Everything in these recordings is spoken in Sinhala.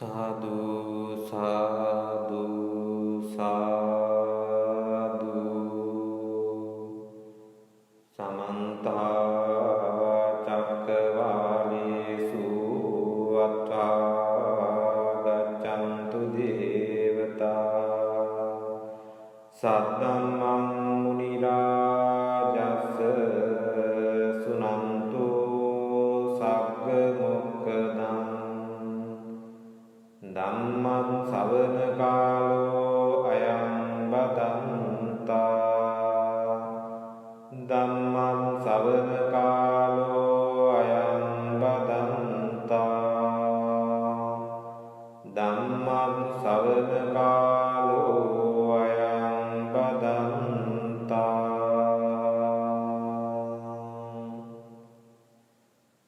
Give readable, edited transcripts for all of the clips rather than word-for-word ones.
साधु साधु साधु समन्ता चक्रवालेषु अत्रा गच्छन्तु देवता सद्धम्मं मुनिराजस्य सुनन्तु सग्गमोक्खदम् ධම්මං ශ්‍රවණ කාලෝ අයං බදන්තා ධම්මං ශ්‍රවණ කාලෝ අයං බදන්තා ධම්මං ශ්‍රවණ කාලෝ අයං බදන්තා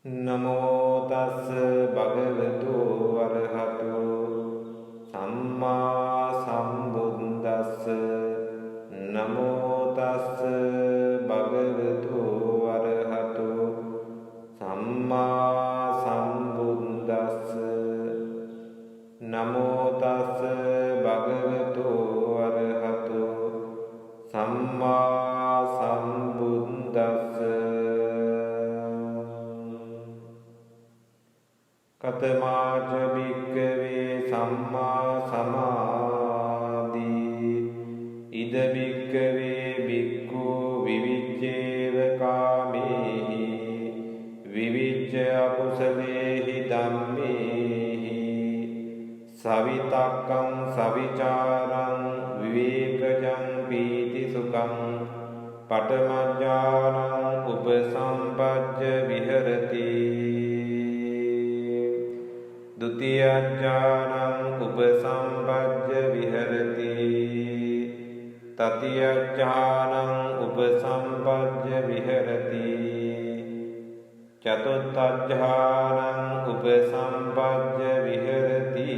නමෝ තස්ස භගවතු වරහතු සම්මා සම්බුද්දස්ස නමෝ තස්ස භගවතු වරහතු සම්මා සම්බුද්දස්ස නමෝ තස්ස භගවතු වරහතු සම්මා සම්බුද්දස්ස කතමාච භික්ඛවේ සම්මා සමාධි ඉද භික්ඛවේ භික්ඛු විවිච්ඡේව කාමේහි විවිච්ඡ අකුසලේහි ධම්මේහි සවිතක්කං සවිචාරං විවේකජං පීති සුඛං පඨමඥානං උපසම්පජ්ජ විහෙරති ဒုတိယ ඥානං උපසම්පජ්ජ විහෙරති තතිය ඥානං උපසම්පජ්ජ විහෙරති චතුත්ථ ඥානං උපසම්පජ්ජ විහෙරති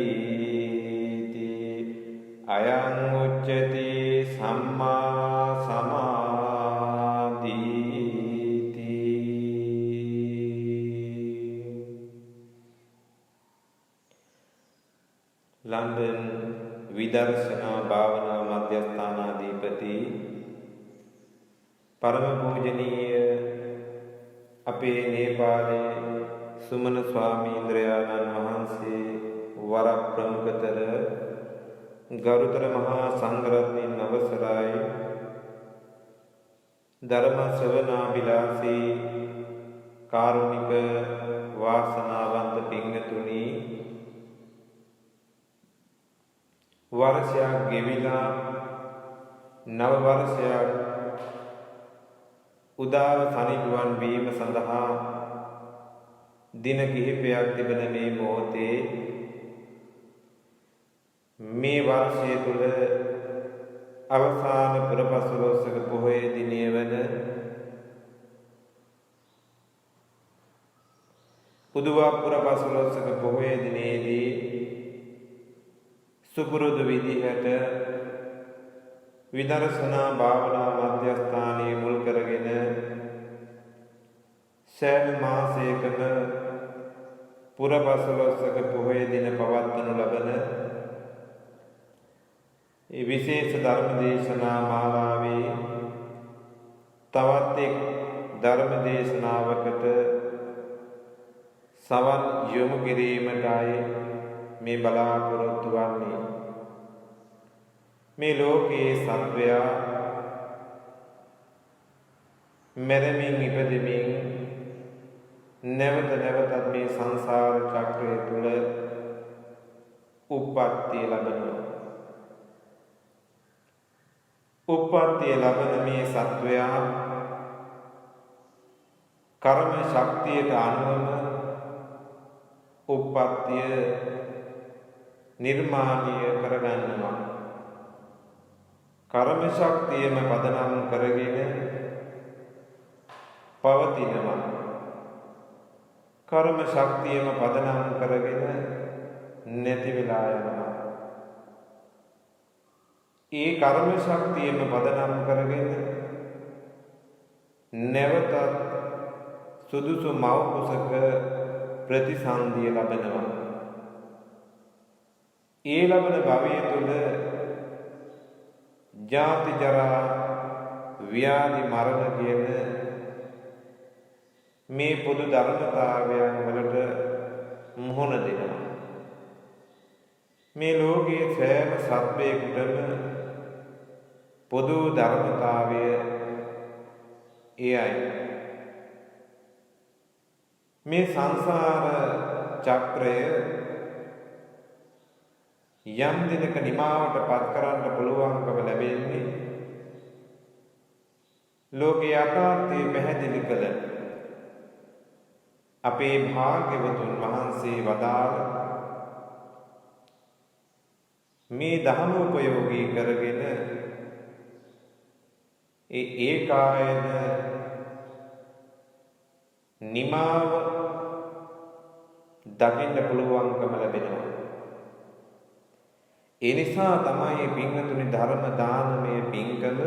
අයං උච්චති සම්මා සමාධි ලන්ඩන් විදර්ශනා භාවනා මධ්‍යස්ථානාධිපති පරම පූජනීය අපේ නේපාලයේ සුමන ස්වාමීන්ද්‍රයාණන් වහන්සේ වර ප්‍රමුඛතර ගරුතර මහා සංඝරත්නයන් අවසරයි ධර්ම ශ්‍රවණාභිලාෂී කාරුණික වාසනාවන්ත පින්තුනි වර්ෂයක් ගෙවිලා නව වර්ෂයක් උදාව සනිටුවන් වීම සඳහා දින කිහිපයක් තිබෙන මේ මොහොතේ මේ වර්ෂය තුල අවසාන පුරපසළොස්වක පොහොය දිනය වන උදවා පුරපසළොස්වක පොහොය දිනේදී සුපුරුදු විදිහට විදර්ශනා භාවනා මධ්‍යස්ථානයේ මුල් කරගෙන සෑම මාසයකම පුරපසළොස්වක පොහොය දින පවත්වනු ලබන ඒ විශේෂ ධර්ම දේශනා මාලාවේ තවත් එක් ධර්ම දේශනාවකට සවන් යොමු කිරීමටයි මේ බලාපොරොත්තු වන්නේ මේ ලෝකයේ සත්වයා මෙරමින් ඉපදෙමින් නැවත නැවතත් මේ සංසාර චක්‍රය තුල උප්පත්තිය ලබනවා. උප්පත්තිය ලබන මේ සත්වයා කර්ම ශක්තියට අනුවම උප්පත්තිය නිර්මාණය කරගන්නවා. කර්ම ශක්තියම පදනම් කරගෙන පවතිනවා. කර්ම ශක්තියම පදනම් කරගෙන නැති වෙලා යනවා. ඒ කර්ම ශක්තියම පදනම් කරගෙන නැවතත් සුදුසු මව් කුසක ප්‍රතිසන්දිය ලබනවා. ඒ ලබන භවය තුළ ජාති ජරා ව්‍යාධි මරණ කියන මේ පොදු ධර්මතාවයන් වලට මුහුණ දෙනවා. මේ ලෝකයේ සෑම සත්වයකටම පොදු ධර්මතාවය එයයි. මේ සංසාර චක්‍රය යම් දිනක නිමාවට පත් කරන්න පුළුවන්කම ලැබෙන්නේ ලෝකයේ යථාර්ථය පැහැදිලි කළ අපේ භාග්‍යවතුන් වහන්සේ වදාළ මේ ධර්ම උපයෝගී කරගෙන ඒකායන නිමාව දකින්න පුළුවන්කම ලැබෙනවා. ඒ නිසා තමයි පින්වතුනි ධර්ම දානමය පින්කම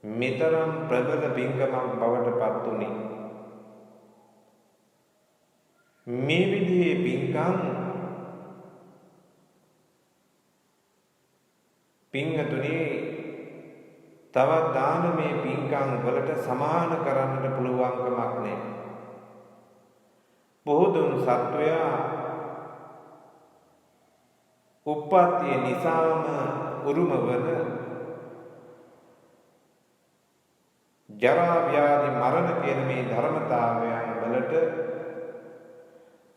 මෙතරම් ප්‍රබල පින්කමක් බවට පත් උනේ. මේ විදිහේ පින්කම් පින්වතුනි තවත් දානමය පින්කම් වලට සමාන කරන්නට පුළුවන් කමක් නැහැ. බොහෝදුන් සත්වයා උප්පත්තිය නිසාම උරුම වන ජරා ව්‍යාධි මරණ කියන මේ ධර්මතාවයන් වලට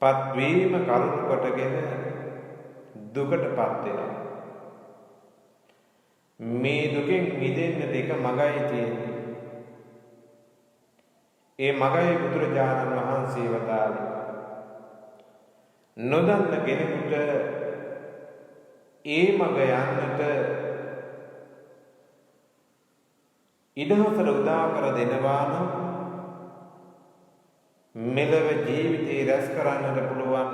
පත්වීම කරුණු කොටගෙන දුකටපත් වෙනවා. මේ දුකෙන් මිදෙන්න දෙක මගයි තියෙන්නේ. ඒ මගයි බුදුරජාණන් වහන්සේ වදාළේ. නොදන්න කෙනෙකුට ඒ මග යන්නට ඉඩහසර උදා කර දෙනවා නම් මෙලව ජීවිතේ රැස් කරන්නට පුළුවන්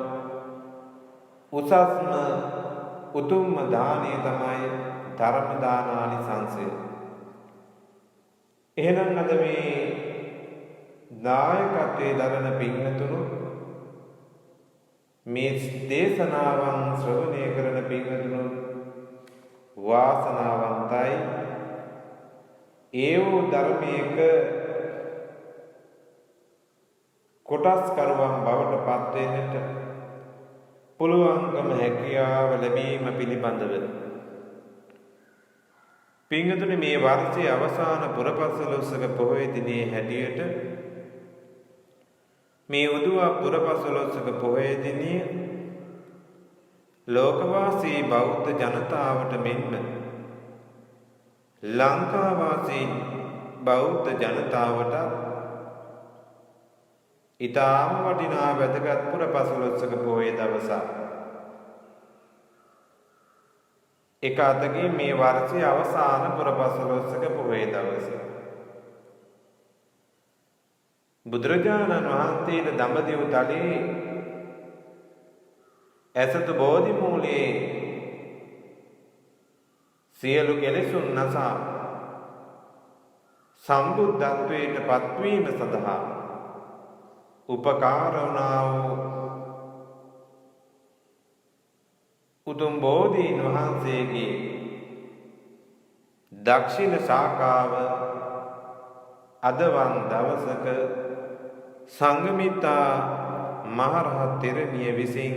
උසස්ම උතුම්ම දානය තමයි ධර්ම දානානිසංසය. එහෙනම් අද මේ දායකත්වයේ දරන පින්වතුන් මේ දේශනාවන් ශ්‍රවණය කරන පින්වතුන් වාසනාවන්තයි. ඒ වූ ධර්මයක කොටස් කරුවන් බවට පත් වෙන්නට පුළුවන්කම හැකියාව ලැබීම පිළිබඳව පින්වතුනි මේ වර්ෂයේ අවසාන පුරපසළොස්වක පොහොය දිනේ හැටියට මේ උදුවා පුරපසළොස්වක පොහොය දිනේ ලෝකවාසී බෞද්ධ ජනතාවට මෙන්ම ලංකාවාසී බෞද්ධ ජනතාවට ඊටාම වටිනා වැදගත් පුරපසළොස්වක පොහොය දවසක්. එක අතකින් මේ වර්ෂයේ අවසාන පුරපසළොස්වක පොහොය දවස. බුදුරජාණන් වහන්සේට දඹදිව තලයේ ඇසතු බෝධි මූලයේ සියලු කෙලෙසුන් නසා සම්බුද්ධත්වයට පත්වීම සඳහා උපකාර වුණා වූ උතුම් බෝධීන් වහන්සේගේ දක්ෂිණ ශාඛාව අදවන් දවසක සංඝමිත්තා මහරහත් තෙරණිය විසින්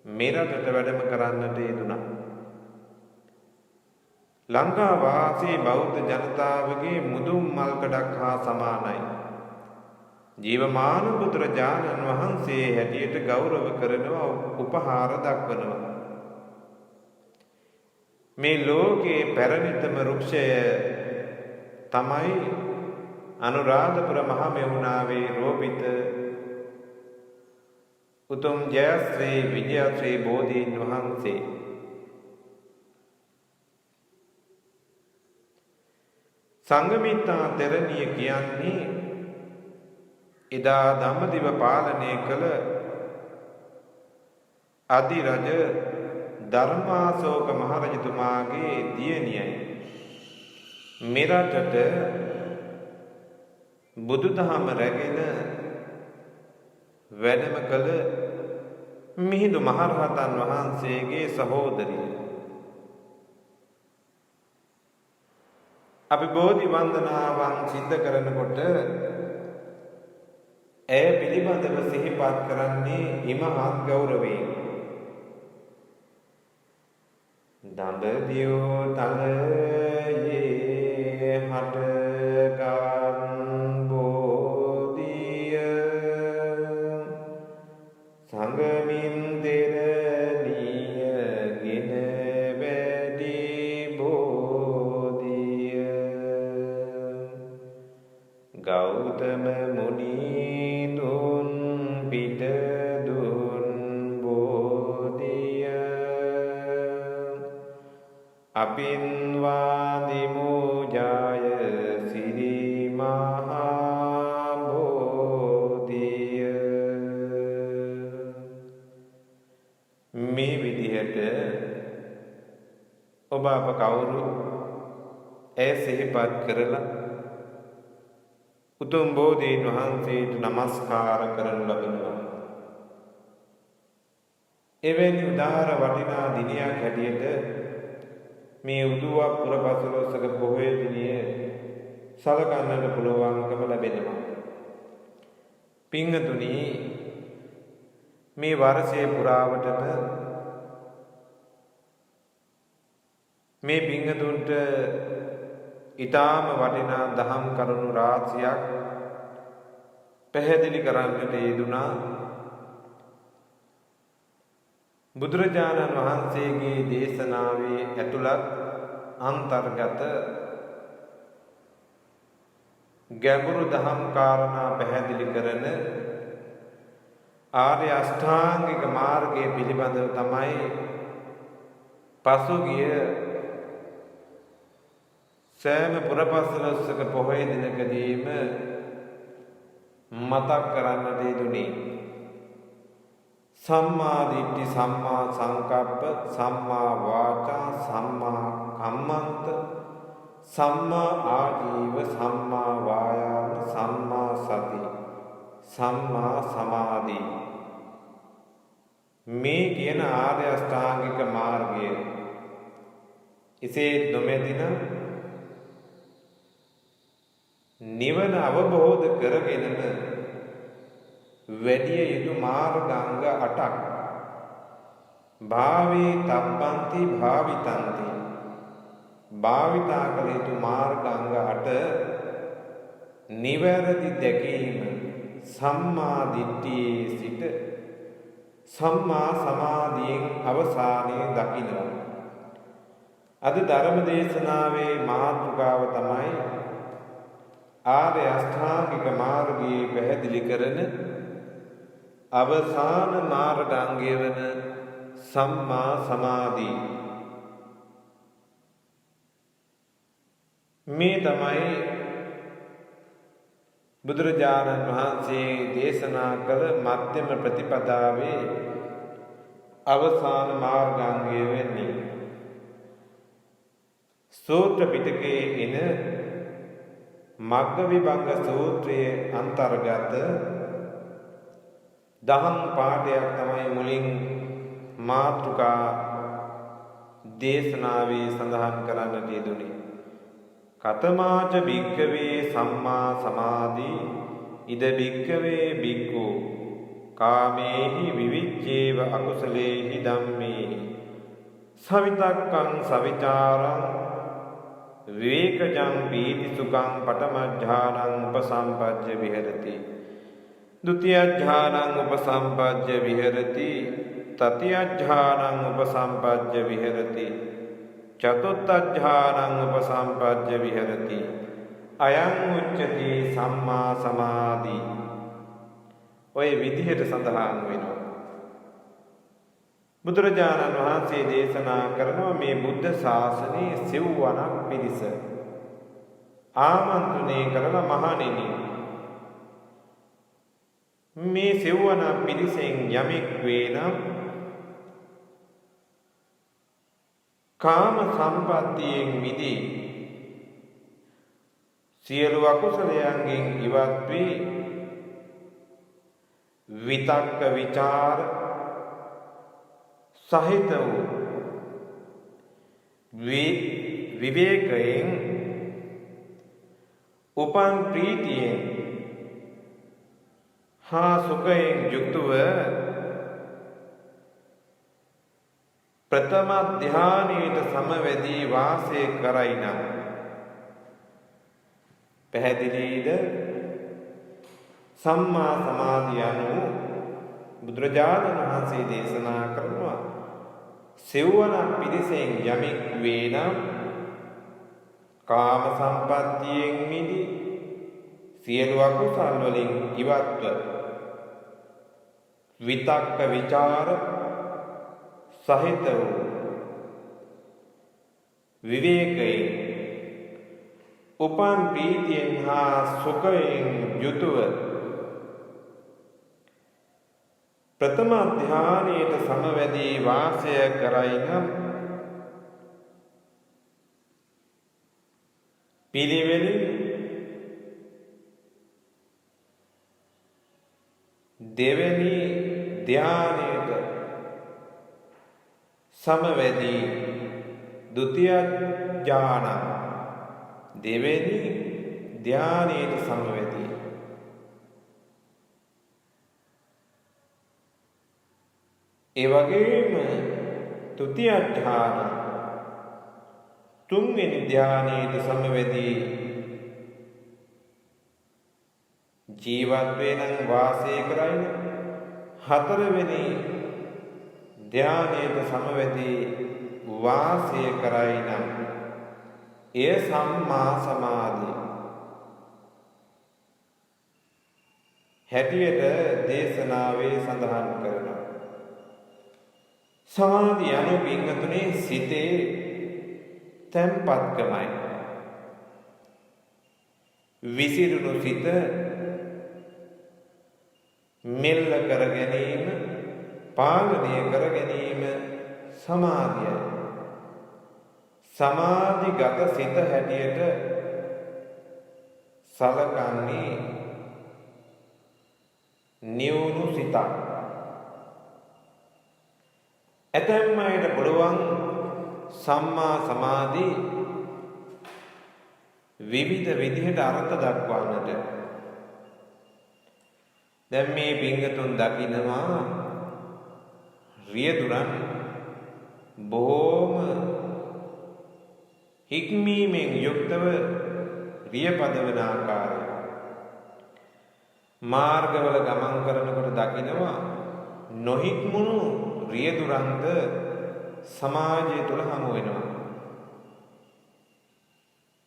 මෙරටට වැඩම කරන්නට යෙදුණා. ලංකා වාසී බෞද්ධ ජනතාවගේ මුදුන් මල්කඩක් හා සමානයි. ජීවමාන බුදුරජාණන් වහන්සේ හැටියට ගෞරව කරනවා, උපහාර දක්වනවා. මේ ලෝකේ පැරණිතම වෘක්ෂය තමයි අනුරාධපුර මහමෙවුනාවේ රෝපිත උතුම් ජයශ්‍රී විජයශ්‍රී බෝධීන් වහන්සේ. සංඝමිත්තා තෙරණිය කියන්නේ එදා දඹදිව පාලනය කළ අධිරජ ධර්මාශෝක මහරජතුමාගේ දියණියයි. මෙරටට බුදුදහම රැගෙන වැඩම කළ මිහිඳු මහරහතන් වහන්සේගේ සහෝදරිය. අපි බෝධි වන්දනාවන් සිද්ධ කරනකොට ඇය පිළිබඳව සිහිපත් කරන්නේ ඉමහත් ගෞරවයෙන්. දඹ දියෝ තලයේ හටගත් බෝධිය සංගමින් දෙරණියගෙන වැඩි බෝධිය ගෞතම මුනිඳුන් පිට දුන් බෝධිය අපින් වාදිමු ජය සිරි මහා බෝධිය. මේ විදිහට ඔබ අප කවුරු ඇය සිහිපත් කරලා උතුම් බෝධීන් වහන්සේට නමස්කාර කරනු ලබනවා. එවැනි උදාර වටිනා දිනයක් හැටියට මේ උදුවක් පුරපසළොස්වක පොහොය දිනය සලකන්නට පුළුවන්කම ලැබෙනවා. පින්වතුනි, මේ වර්ෂයේ පුරාවටම මේ පින්වතුන්ට ඊටාම වටිනා දහම් කරුණු රාශියක් පැහැදිලි කරන්නට යෙදුනා. බුදුරජාණන් වහන්සේගේ දේශනාවේ ඇතුළත් අන්තර්ගත ගැඹුරු දහම් කාරණා පැහැදිලි කරන ආර්ය අෂ්ටාංගික මාර්ගය පිළිබඳව තමයි පසුගිය සෑම පුරපසළොස්වක පොහොය දිනකදීම මතක් කරන්නට යෙදුනේ. සම්මා දිට්ඨි, සම්මා සංකප්ප, සම්මා වාචා, සම්මා කම්මන්ත, සම්මා ආජීව, සම්මා වායාම, සම්මා සති, සම්මා සමාධි. මේ කියන ආර්ය අෂ්ටාංගික මාර්ගය එසේ නොමැතිනම් නිවන අවබෝධ කරගෙනම වැඩිය යුතු මාර්ගාංග 8ක් භාවේ තබ්බන්ති භාවිතන්ති භාවිතා කළ යුතු මාර්ගාංග 8 නිවැරදි දැකීම සම්මා දිට්ඨියේ සිට සම්මා සමාධියෙන් අවසානයේ දකිනවා. අද ධර්ම දේශනාවේ මාතෘකාව තමයි ආර්ය අෂ්ටාංගික මාර්ගයේ පැහැදිලි කරන අවසාන මාර්ගාංගය වන සම්මා සමාධි. මේ තමයි බුදුරජාණන් වහන්සේ දේශනා කළ මධ්‍යම ප්‍රතිපදාවේ අවසාන මාර්ගාංගය වෙන්නේ. සූත්‍ර පිටකයේ එන මග්ග විභංග සූත්‍රයේ අන්තර්ගත දහම් පාඩයක් තමයි මුලින් මාතෘකා දේශනාවේ සඳහන් කරන්නට යෙදුනේ. කතමාච භික්ඛවේ සම්මා සමාධි ඉද භික්ඛවේ භික්ඛු කාමේහි විවිච්ඡේව අකුසලේහි ධම්මේහි සවිතක්කං සවිචාරං විවේකජං පීති සුඛං පඨමඥානං උපසම්පජ්ජ විහෙරති ဒုတိ ඥානං උපසම්පජ්ජ විහෙරති තතිය ඥානං උපසම්පජ්ජ විහෙරති චතුත්ථ ඥානං උපසම්පජ්ජ විහෙරති අයං උච්චති සම්මා සමාධි. ඔය විදිහට සඳහන් වෙනවා. බුදුරජාණන් වහන්සේ දේශනා කරනවා මේ බුද්ධ ශාසනයේ සිව්වණක් පිරිස ආමන්ත්‍රණය කරලා මහණෙනි මේ සිව්වණක් පිරිසෙන් යමෙක් වේනම් කාම සම්පත්තියෙන් මිදී සියලු අකුසලයන්ගෙන් ඉවත් වී විතක්ක විචාර සහිත වූ විවේකයෙන් උපන් ප්‍රීතියෙන් හා සුඛයෙන් යුක්තව ප්‍රථම ධානයට සමවැදී වාසය කරයි නම් පැහැදිලිද? සම්මා සමාධිය anu බුදුරජාණන් වහන්සේ දේශනා කරනවා සෙව්වනක් පිරිසෙන් යමෙක් වේ නම් කාම සම්පත්තියෙන් මිදී සියලු අකුසල් වලින් ඉවත්ව විතක්ක විචාර සහිත වූ විවේකයෙන් උපන් ප්‍රීතියෙන් හා සුඛයෙන් යුතුව ප්‍රථම ධානයට සමවැදී වාසය කරයි නම් පිළිවෙලින් දෙවෙනි ධානයට සමවැදී ဒုတိ ය ඥාන දෙවෙනි ධානයට සමවැදී ඒ වගේම තුතිය ඥාන තුන්වෙනි ධානයට සමවැදී ජීවත් වෙනන් වාසය කරයින හතරවෙනි ධානයට සමවැදී වාසය කරයි නම් එය සම්මා සමාධිය හැටියට දේශනාවේ සඳහන් කරනවා. සමාධිය anu පින්වතුනි සිතේ තැන්පත්කමයි. විසිරුණු සිත මෙල්ල කර ගැනීම, පාලනය කර ගැනීම සමාධියයි. සමාධිගත සිත හැටියට සලකන්නේ නියුණු සිතක්. ඇතැම් අයට පුළුවන් සම්මා සමාධි විවිධ විදිහට අර්ථ දක්වන්නට. දැන් මේ පින්ගතුන් දකිනවා රියදුරන් බොහෝම හික්මීමෙන් යුක්තව රියපදවන ආකාරය. මාර්ගවල ගමන් කරනකොට දකිනවා නොහික්මුණු රියදුරන්ද සමාජය තුළ හමු වෙනවා.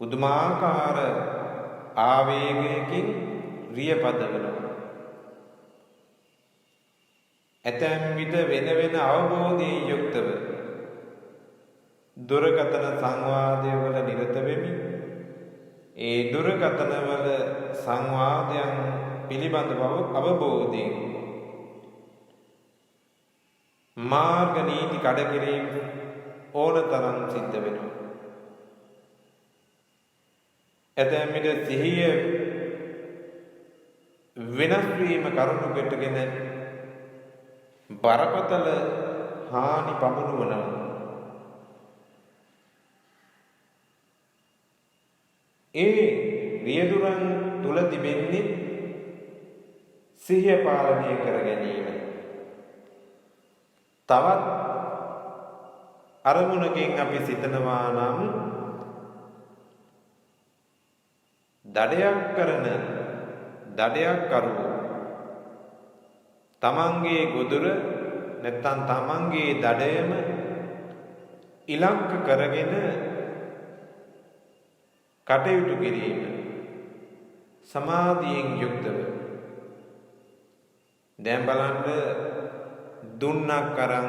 පුදුමාකාර ආවේගයකින් රියපදවනවා. ඇතැම් විට වෙන වෙන අවබෝධයෙන් යුක්තව දුරකථන සංවාදයවල නිරත වෙමින් ඒ දුරකථනවල සංවාදයන් පිළිබඳව අවබෝධයෙන් මාර්ග නීති කඩ කිරීම ඕනතරම් සිද්ධ වෙනවා. ඇතැම් විට සිහිය වෙනස් වීම කරුණු කොටගෙන බරපතල හානි පමුණුවනවා. ඒ රියදුරන් තුල තිබෙන්නේ සිහිය පාලනය කර ගැනීම. තවත් අරමුණකින් අපි සිතනවා නම් දඩයක් කරුවෝ තමන්ගේ ගොදුර නැත්නම් තමන්ගේ දඩයම ඉලක්ක කරගෙන කටයුතු කිරීම සමාධියෙන් යුක්තව. දැන් බලන්න දුන්නක් අරන්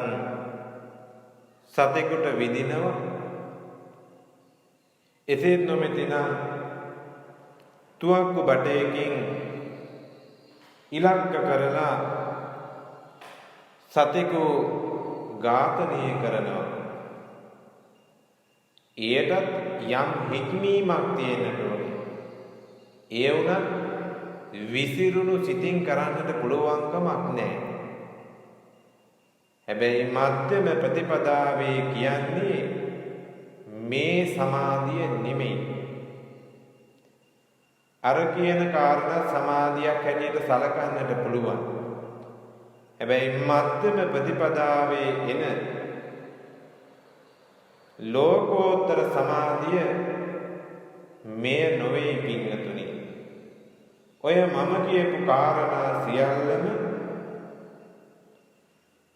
සතෙකුට විදිනවා. එසේ නොමෙතිනම් තුවක්කු බටයකින් ඉලක්ක කරලා සතෙකු ඝාතනය කරනවා. එයටත් යම් හික්මීමක් තියෙන්නට ඕනේ. ඒ වුණත් විසිරුණු සිතින් කරන්නට පුළුවන්කමක් නැහැ. හැබැයි මධ්‍යම ප්‍රතිපදාවේ කියන්නේ මේ සමාධිය නෙමෙයි. අර කියන කාරණා සමාධියක් හැටියට සලකන්නට පුළුවන්. හැබැයි මධ්‍යම ප්‍රතිපදාවේ එන ලෝකෝත්තර සමාධිය මේ නොවේ පින්වතුනි. ඔය මම කියපු කාරණා සියල්ලම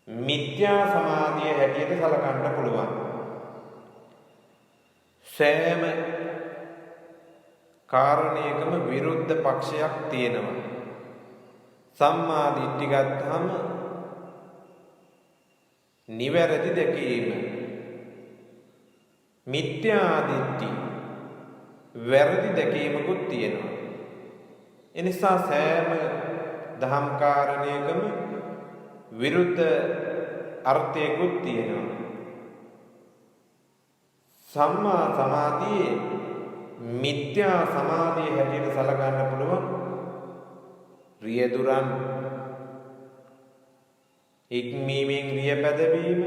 මිත්‍යා සමාධිය හැටියට සලකන්න පුළුවන්. සෑම කාරණයකම විරුද්ධ පක්ෂයක් තියෙනවා. සම්මා දිට්ඨි ගත්තාම නිවැරදි දැකීම, මිත්‍යා දිට්ඨි වැරදි දැකීමකුත් තියෙනවා. එනිසා සෑම දහම් කාරණයකම විරුද්ධ අර්ථයකුත් තියෙනවා. සම්මා සමාධියේ මිත්‍යා සමාධිය හැටියට සලකන්න පුළුවන් රියදුරන් ඉක්මීමෙන් රිය පැදවීම,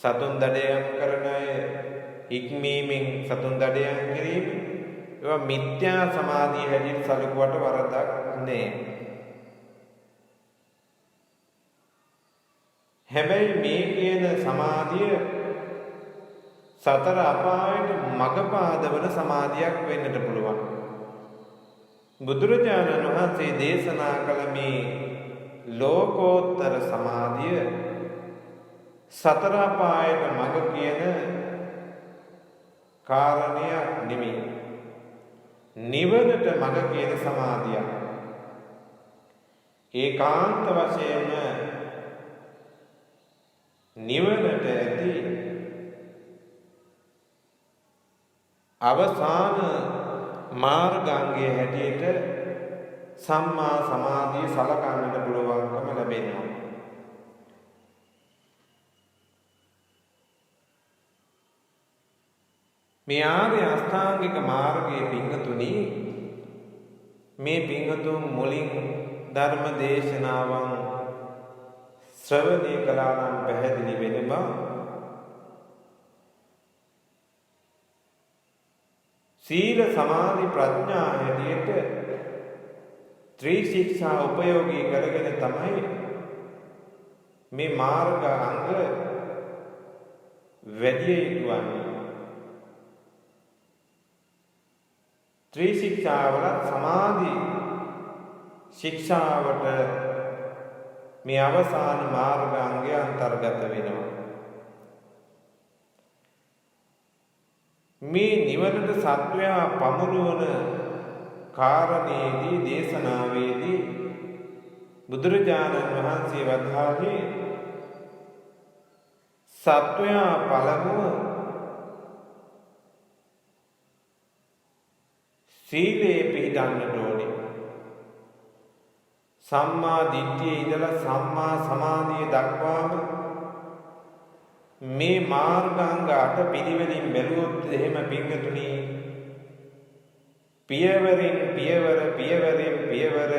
සතුන් දඩයම් කරන අය ඉක්මීමෙන් සතුන් දඩයම් කිරීම, ඒවා මිත්‍යා සමාධිය හැටියට සලකුවට වරදක් නෑ. හැබැයි මේ කියන සමාධිය සතර අපායට මඟ පාදවන සමාධියක් වෙන්නට පුළුවන්. බුදුරජාණන් වහන්සේ දේශනා කළ මේ ලෝකෝත්තර සමාධිය සතර අපායට මඟ කියන කාරණයක් නෙමෙයි. නිවනට මඟ කියන සමාධියක්. ඒකාන්ත වශයෙන්ම නිවනට ඇති අවසාන මාර්ගාංගය හැටියට සම්මා සමාධිය සලකන්නට පුළුවන්කම ලැබෙනවා. මේ ආර්ය අෂ්ටාංගික මාර්ගයේ පිංගතුනි, මේ පිංගතුන් මුලින් ධර්ම දේශනාවන් ශ්‍රවණය කළා නම් පැහැදිලි වෙනවා. සීල සමාධි ප්‍රඥා හැටියට ත්‍රිශික්ෂා උපයෝගී කරගෙන තමයි මේ මාර්ග අංග වැඩි යුතු වන්නේ. ත්‍රිශික්ෂාවල සමාධි ශික්ෂාවට මේ අවසාන මාර්ගාංගය අන්තර්ගත වෙනවා. මේ නිවනට සත්වයා පමුණුවන කාරණේදී දේශනාවේදී බුදුරජාණන් වහන්සේ වදාළේ සත්වයා පළමුව සීලේ පිළිගන්නට ඕනේ. සම්මා දිට්ඨියේ ඉඳලා සම්මා සමාධිය දක්වාම මේ මාර්ගාංග 8 පිළිවෙලින් බැලුවොත් එහෙම පින්තුණි, පියවරින් පියවර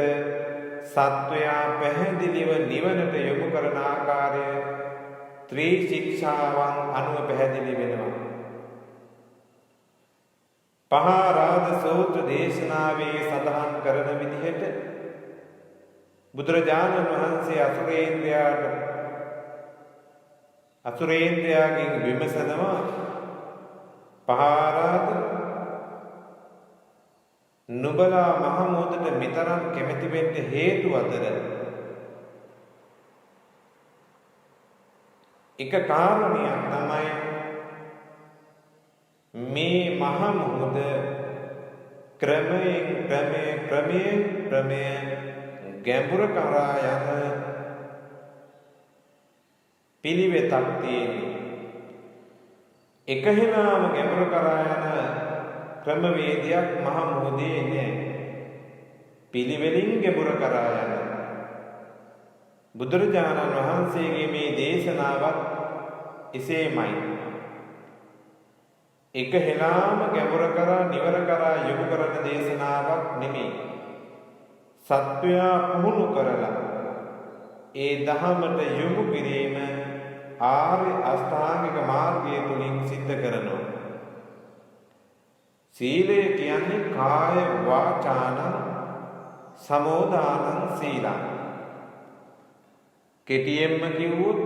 සත්වයා පැහැදිලිව නිවනට යොමු කරන ආකාරය ත්‍රිශික්ෂාවන් අනුව පැහැදිලි වෙනවා. පහාරාද සූත්‍ර දේශනාවේ සඳහන් කරන විදිහට බුදුරජාණන් වහන්සේ අසුරේන්ද්‍රයාගෙන් විමසනවා, පහාරාද නුඹලා මහමෝදට මෙතරම් කැමැති වෙන්න හේතු අතර එක කාරණයක් තමයි මේ මහමෝද ක්‍රමයෙන් ගැඹුර කරා යන පිළිවෙතක් තියෙනවා. එක හිනාම ගැඹුර කරා යන ක්‍රමවේදයක් මහ මොහොතේ නැහැ. පිළිවෙලින් ගැඹුර කරා යන බුදුරජාණන් වහන්සේගේ මේ දේශනාවත් එසේමයි. එක හිනාම ගැඹුර කරා නිවර කරා යොමු කරන දේශනාවක් නෙමෙයි. සත්වයා පුහුණු කරලා ඒ දහමට යොමු කිරීම ආර්ය අෂ්ටාංගික මාර්ගය තුලින් සිද්ධ කරනවා. සීලය කියන්නේ කාය වාචාන සමෝදානං සීලං. කෙටියෙන්ම කිව්වොත්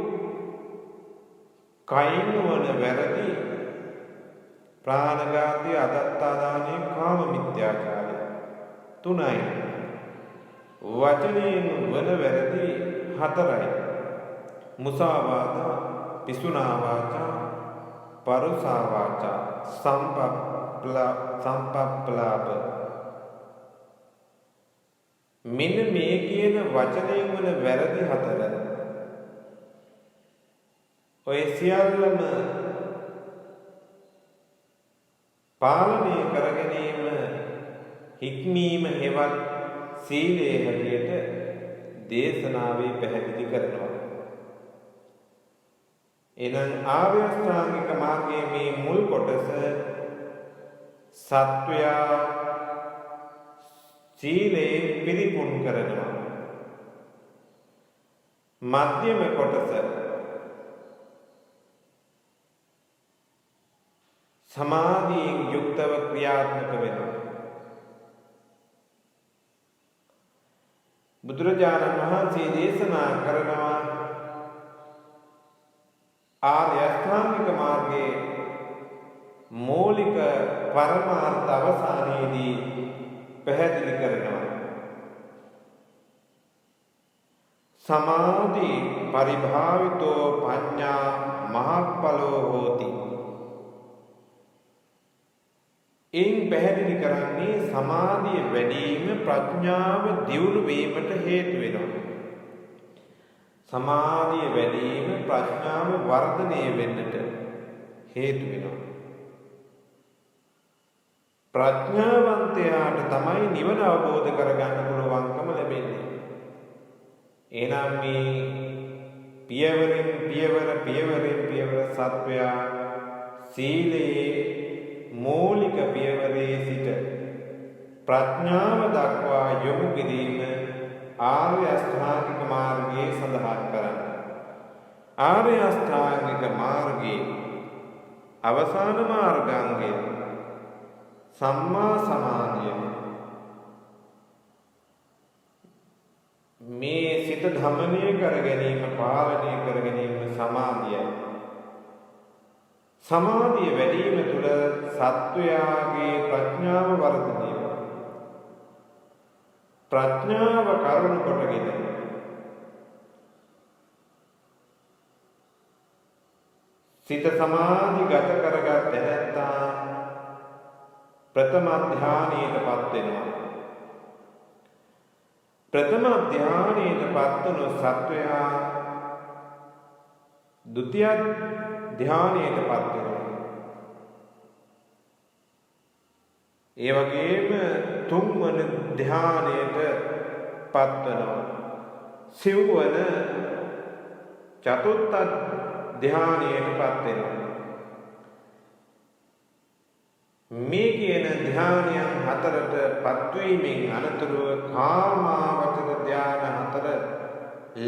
කයින් වන වැරදි ප්‍රාණඝාතය, අදත්තාදානය, කාම මිත්‍යාචාරය තුනයි. වචනයෙන් වන වැරදි හතරයි. මුසාවාද, පිසුනා වාචා, පරුසා වාචා, සම්පප්පලාප. මෙන්න මේ කියන වචනයෙන් වන වැරදි හතර ඔය සියල්ලම පාලනය කර ගැනීම හික්මීම හෙවත් සීලයේ හැටියට දේශනාවේ පැහැදිලි කරනවා. එනම් ආර්ය අෂ්ටාංගික මාර්ගයේ මේ මුල් කොටස සත්වයා සීලේ පිරිපුන් කරනවා. මධ්‍යම කොටස සමාධියෙන් යුක්තව ක්‍රියාත්මක වෙනවා. බුදුරජාණන් වහන්සේ දේශනා කරනවා ආර්ය අෂ්ටාංගික මාර්ගයේ මූලික පරමාර්ථ අවසානයේදී පැහැදිලි කරනවා. සමාධි පරිභාවිතෝ පඤ්ඤා මහප්පලෝ හෝති. එයින් පැහැදිලි කරන්නේ සමාධිය වැඩි වීම ප්‍රඥාව දියුණු වීමට හේතු වෙනවා. සමාධිය වැඩි වීම ප්‍රඥාව වර්ධනය වෙන්නට හේතු වෙනවා. ප්‍රඥාවන්තයාට තමයි නිවන අවබෝධ කරගන්න පුළුවන්කම ලැබෙන්නේ. එනම් මේ පියවරෙන් පියවර සත්වයා සීලයේ මූලික පියවරේ සිට ප්‍රඥාව දක්වා යොමු කිරීම ආර්ය අෂ්ටාංගික මාර්ගයේ සඳහන් කරන්නේ. ආර්ය අෂ්ටාංගික මාර්ගයේ අවසාන මාර්ගාංගය සම්මා සමාධිය. මේ සිත ධමනය කර ගැනීම, පාලනය කර ගැනීම සමාධියයි. සමාධිය වැඩි වීම තුළ සත්වයාගේ ප්‍රඥාව වර්ධනය වෙනවා. ප්‍රඥාව කරුණු කොටගෙන සිත සමාධිගත කරගත් තැනැත්තා ප්‍රථම ධානයටපත් වෙනවා. ප්‍රථම ධානයටපත් වන සත්වයා ဒုတိ ධානයටපත් වෙනවා. ඒ වගේම තුන්වන ධානයටපත් වෙනවා. සිව්වන චතුර්ථ ධානයටපත් වෙනවා. මේ කියන ධානයන් හතරටපත් වීමෙන් අනතුරුව කාමාවචර ධාන හතර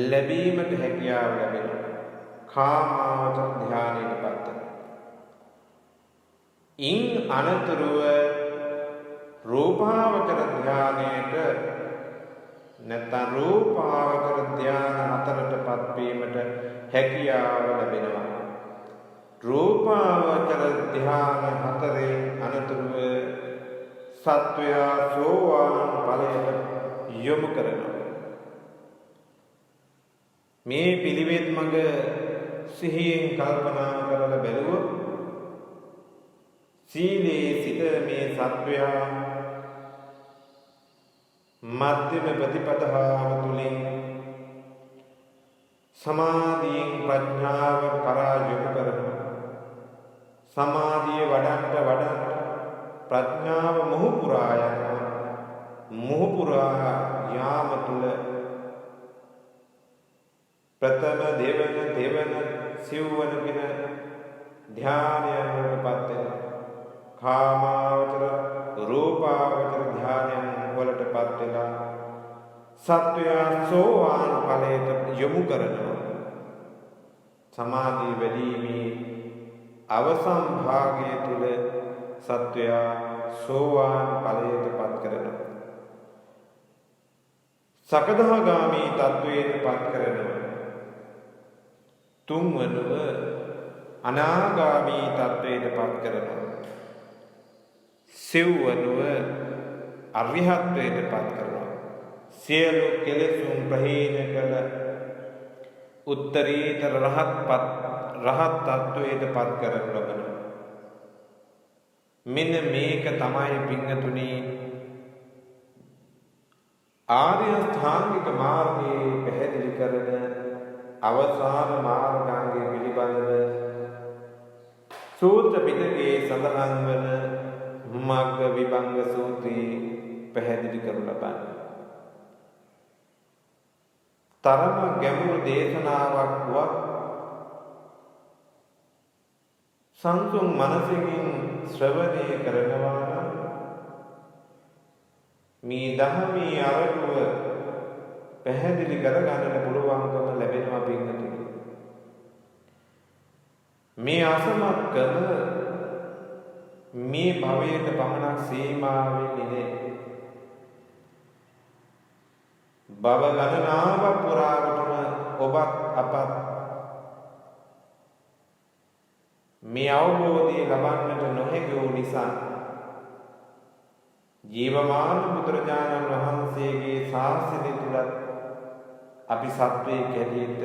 ලැබීමට හැකියාව ලැබෙනවා. කාමාවචර ධානයටපත් වෙනවා. ඉන් අනතුරුව රූපාවචර ධානයට නැත්නම් රූපාවචර ධාන හතරටපත් වීමට හැකියාව ලැබෙනවා. රූපාවචර ධාන හතරේ අනතුරුව සත්වයා සෝවාන් ඵලයට යොමු කරනවා. මේ පිළිවෙත් මඟ සිහියෙන් කල්පනා කරලා බැලුවොත් සීලේ සිට මේ සත්වයා මධ්‍යම ප්‍රතිපදාව තුළින් සමාධියෙන් ප්‍රඥාව කරා යොමු කරනවා. සමාධිය වඩන්න ප්‍රඥාව මොහු පුරා යනවා. මොහු පුරා යාම තුළ ප්‍රථම දෙවන සිව්වන කියන ධානයන් වලටපත් වෙනවා. කාමාවචර රූපාවචර ධානයන් වලටපත් වෙලා සත්වයා සෝවාන් ඵලයට යොමු කරනවා. සමාධිය වැඩිීමේ අවසන් භාගය තුල සත්වයා සෝවාන් ඵලයට පත් කරනවා. සකදාගාමී තත්වයට පත් කරනවා. තුන්වනුව අනාගාමී තත්වයට පත් කරනවා. සිව්වනුව අරිහත්ත්වයට පත් කරනවා. සියලු කෙලෙසුන් ප්‍රහීන කළ උත්තරීතර රහත් තත්වයට පත් කරන ලබනවා. මෙන්න මේක තමයි පින්තුනි ආර්ය අෂ්ටාංගික මාර්ගයේ පැහැදිලි කරන අවසාන මාර්ගාංගය පිළිබඳව සූත්‍ර පිටකයේ සඳහන් වන මග්ග විභංග සූත්‍රයේ පැහැදිලි කරනු ලබන්නේ. තරම ගැඹුරු දේශනාවක් වත් සංසුන් මනසකින් ශ්‍රවණය කරනවා නම් මේ ධර්මයේ අරමුව පැහැදිලි කරගන්නට පුළුවන්කම ලැබෙනවා පින්තුනි. මේ අසමත්කම මේ භවයට පමණක් සීමා වෙන්නේ නැහැ. භව ගණනාව පුරාවටම ඔබත් අපත් මේ අවබෝධය ලබන්නට නොහැකි වූ නිසා ජීවමාන බුදුරජාණන් වහන්සේගේ ශාසනය තුලත් අපි සත්වයේ කැටියට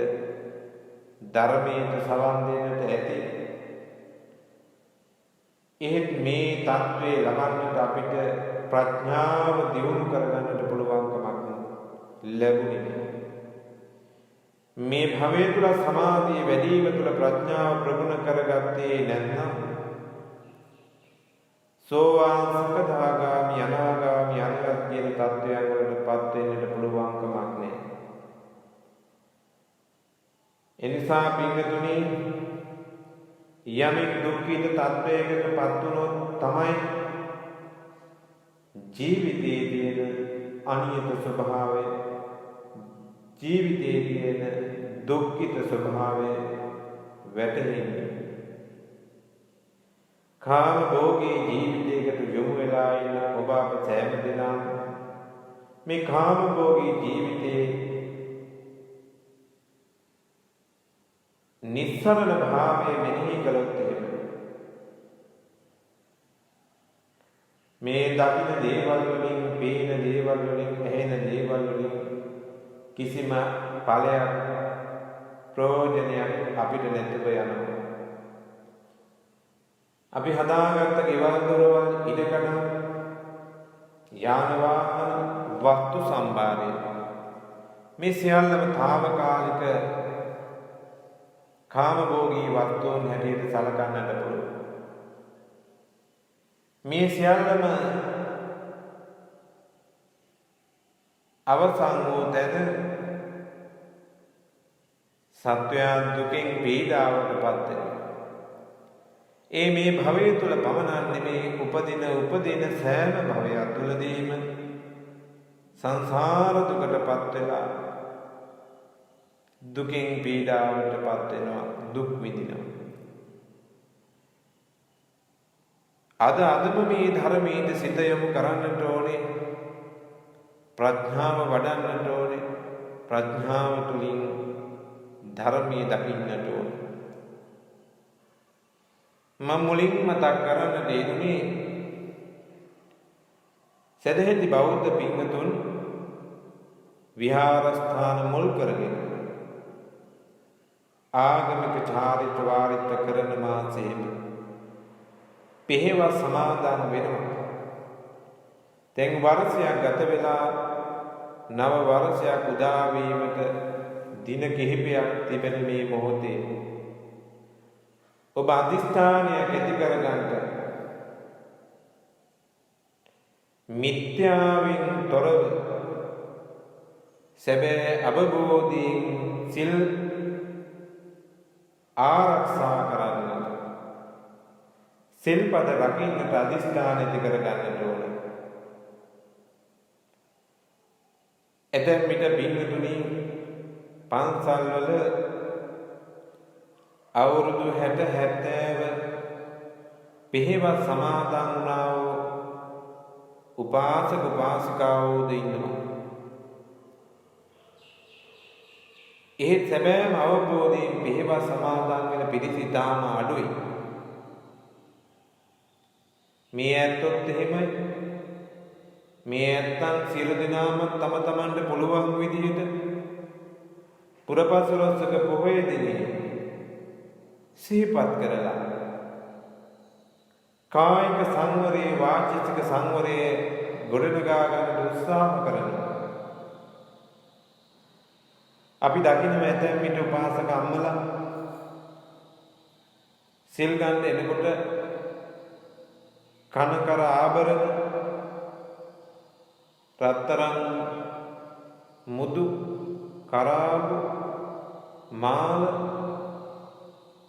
ධර්මයට සවන් දෙන්නට ඇති. එහෙත් මේ தત્ත්වය ලබන්නට අපිට ප්‍රඥාව දියුණු කරගන්නට පුළුවන්කමක් ලැබුණේ. මේ භවය තුල සමාධිය වැඩිම තුල ප්‍රඥාව ප්‍රගුණ කරගත්තේ නැත්නම් සෝවාන් සකදාගාමි අනාගාමි අරිහත් කියන තත්වයන් වලටපත් වෙන්නට පුළුවන්කමක් නැහැ. එනිසා පින්තුනි යමෙක් දුක්ඛිත තත්වයකටපත් වුණොත් තමයි ජීවිතයේ තියෙන අනියත ස්වභාවය, ජීවිතයේ තියෙන දුක්ඛිත ස්වභාවය වැටහෙන්නේ. කාම භෝගී ජීවිතයකට යොමු වෙලා ඉන්න ඔබ අප සෑම දෙනාම මේ කාම භෝගී ජීවිතයේ නිස්සරණ භාවය මෙනෙහි කළොත් මේ දකින දේවල් වලින්, පේන දේවල් වලින්, ඇහෙන දේවල් වලින් කිසිම ඵලයක් ප්‍රයෝජනයක් අපිට නැතුව යනවා. අපි හදාගත්ත ගෙවල් දොරවල් ඉඩකඩ යාන වාහන වස්තු සම්භාරය මේ සියල්ලම తాවකාලික කාමභෝගී වස්තුන් හැටියට සලකන්නට පුළුවන්. මේ සියල්ලම අවසන් වූ තැන සත්වයා දුකෙන් පීඩාවටපත් වෙනවා. මේ භවය තුල පමණක් නෙමේ උපදින සෑම භවයක් තුලදීම සංසාර දුකටපත් වෙලා දුකින් පීඩාවටපත් වෙනවා, දුක් විඳිනවා. අදම මේ ධර්මයේ සිත යොමු කරන්නට ඕනේ, ප්‍රඥාව වඩන්නට ඕනේ, ප්‍රඥාව තුලින් ධර්මයේ දකින්නට ඕනේ. මම මුලින් මතක් කරන්න දෙන්නේ සදහෙති බෞද්ධ පින්වතුන් විහාරස්ථාන මුල් කරගෙන ආගමික චාරිත්‍ර වාරිත්‍ර කරන මාසෙම පෙහෙවස් සමාදන් වෙනවා. දැන් වර්ෂයක් ගත වෙලා නව වර්ෂයක් උදා වීමට දින කිහිපයක් තිබෙන මේ මොහොතේ ඔබ අධිෂ්ඨානයක් ඇති කරගන්න. මිත්‍යාවෙන් තොරව සැබෑ අවබෝධයෙන් සිල් ආරක්ෂා කරන්න, සිල්පද රකින්නට අධිෂ්ඨාන ඇති කරගන්නට ඕන. එතෙන් මිට පින්තුණි පන්සල්වල අවුරුදු 60 70 පෙහෙවස් සමාදන් වුණා වූ උපාසක උපාසිකාවෝද ඉන්නවා. ඒ සැබෑම අවබෝධයෙන් පෙහෙවස් සමාදන් වෙන පිරිස ඉතාම අඩුයි. මේ ඇත්තොත් එහෙමයි. මේ ඇත්තන් සියලු දෙනාම තම තමන්ට පුළුවන් විදිහට පුරපසළොස්වක පොහොය දිනේ සිහිපත් කරලා කායික සංවරයේ වාචික සංවරයේ ගොඩනගා ගන්නට උත්සාහ කරනවා. අපි දකින්න ඇතැම් විට උපාසක අම්මලා සිල් ගන්න එනකොට කනකර ආභරණ රත්තරන් මුදු කරාබු මාල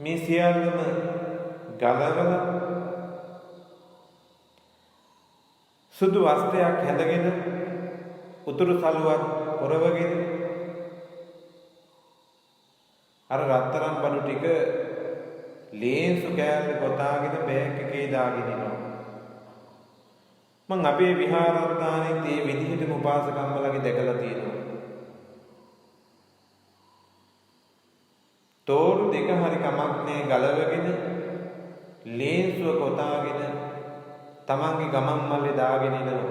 මේ සියල්ලම ගලවලා සුදු වස්ත්‍රයක් හැඳගෙන උතුරු සළුවක් පොරවගෙන අර රත්තරන් බඩු ටික ලේන්සු කෑල්ල කොටාගෙන බෑග් එකේ දාගෙන ඉනවා. මං අපේ විහාරස්ථානයේ මේ විදිහටම උපාසකම්මලගේ දැකලා තියෙනවා. තෝරු දෙක හරි කමක් නෑ ගලවගෙන ලේන්සුව කොටාගෙන තමන්ගේ ගමන් මල්ලේ දාගෙන ඉනවා.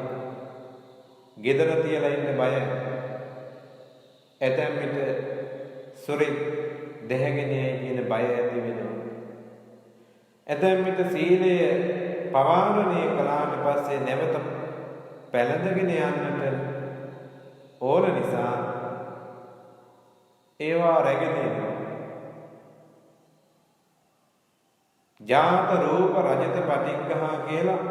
ගෙදර තියලා ඉන්න බය. ඇතැම් විට සොරෙක් දැහැගෙන යයි කියන බය ඇති වෙනවා. ඇතැම් විට සීලය පවාරණය කළාට පස්සේ නැවත පැලඳගෙන යන්නට ඕන නිසා ඒවා රැගෙන යනවා. ජාත රූප රජත පටිග්ගහ කියලා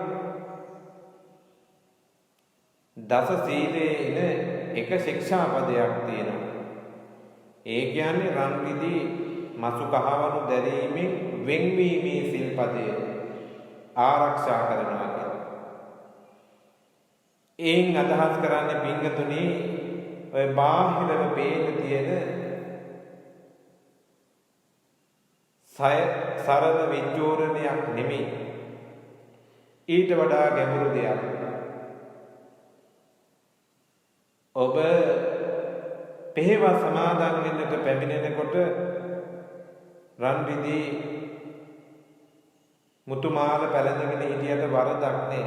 දස සීලේ ඉන එක ශික්ෂාපදයක් තියෙනවා. ඒ කියන්නේ රන් රිදී මසු කහවණු දැරීමෙන් වෙන්වීමේ සිල්පදය ආරක්ෂා කරනවා කියලා. එයින් අදහස් කරන්නේ පින්වතුනි ඔය බාහිරව පේන තියෙන සරල විචෝරණයක් නෙමෙයි. ඊට වඩා ගැඹුරු දෙයක්. ඔබ පෙහෙවස් සමාදන් වෙන්නට පැමිණෙනකොට රන් රිදී මුතුමාල පැලඳගෙන හිටියට වරදක් නෑ.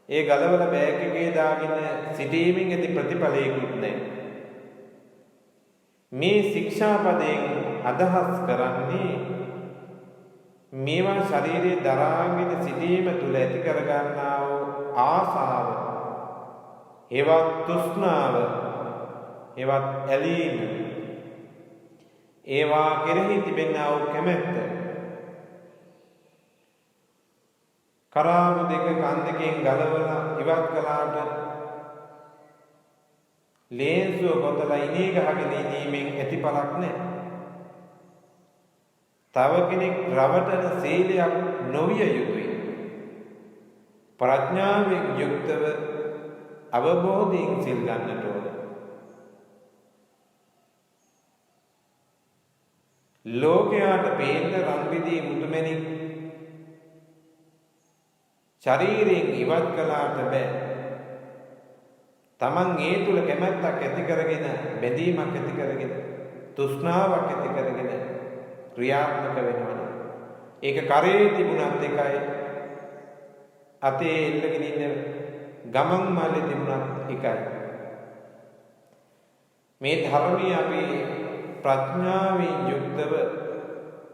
ඒ ගලවල බෑග් එකේ දාගෙන සිටීමෙන් ඇති ප්‍රතිඵලයකුත් නෑ. මේ ශික්ෂාපදයෙන් අදහස් කරන්නේ මේවා ශරීරයේ දරාගෙන සිටීම තුළ ඇති කරගන්නා වූ ආසාව, ඒවත් තෘෂ්ණාව, ඒවත් ඇලීම, ඒවා කෙරෙහි තිබෙනා වූ කැමැත්ත, කරාබු දෙක කන් දෙකෙන් ගලවලා ඉවත් කළාට ලේන්සුව කොතලා ඉනේ ගහගෙන ඉනීමෙන් ඇතිඵලක් නැහැ. තව කෙනෙක් රවටන සීලයක් නොවිය යුතුයි. ප්‍රඥාවෙන් යුක්තව අවබෝධයෙන් සිල් ගන්නට ඕන. ලෝකයාට පේන්න රන් රිදී මුතුමැණික් ශරීරයෙන් ඉවත් කළාට බෑ. තමන් ඒ තුල කැමැත්තක් ඇති කරගෙන, බැඳීමක් ඇති කරගෙන, තෘෂ්ණාවක් ඇති කරගෙන ක්‍රියාත්මක වෙනවා. ඒක කරේ තිබුණත් එකයි, අතේ එල්ලගෙන ඉන්න ගමන් මල්ලේ තිබුණත් එකයි. මේ ධර්මයේ අපි ප්‍රඥාවෙන් යුක්තව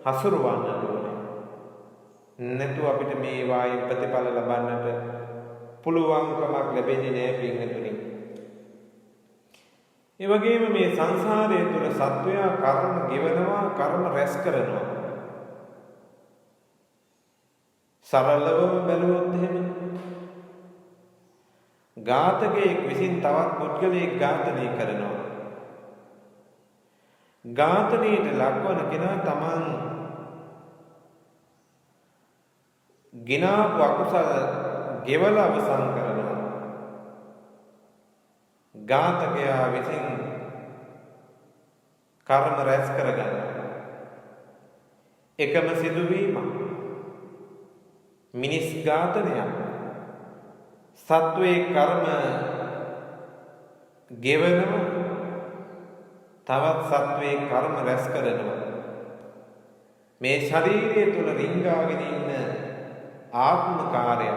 හසුරවන්න ඕනේ. නැතු අපිට මේ වායේ ප්‍රතිඵල ලබන්නට පුළුවන්කමක් ලැබෙන්නේ නැහැ පින්වතුනි. ඒ වගේම මේ සංසාරයේ තුල සත්වයා කර්ම ගෙවනවා, කර්ම රැස් කරනවා. සරලවම බැලුවොත් එහෙම ඝාතකයෙක් විසින් තවත් පුද්ගලයෙක් ඝාතනය කරනවා. ඝාතනයට ලක්වන කෙනා තමන් ගිනාපු අකුසල ගෙවල අවසන් කරනවා. ඝාතකයා විසින් කර්ම රැස් කරගන්න එකම සිදුවීම මිනිස් ඝාතනයක් සත්වයේ කර්ම ගෙවනවා තවත් සත්වයේ කර්ම රැස් කරනවා මේ ශරීරය තුල රිංගාගෙන ඉන්න ආත්මකාරය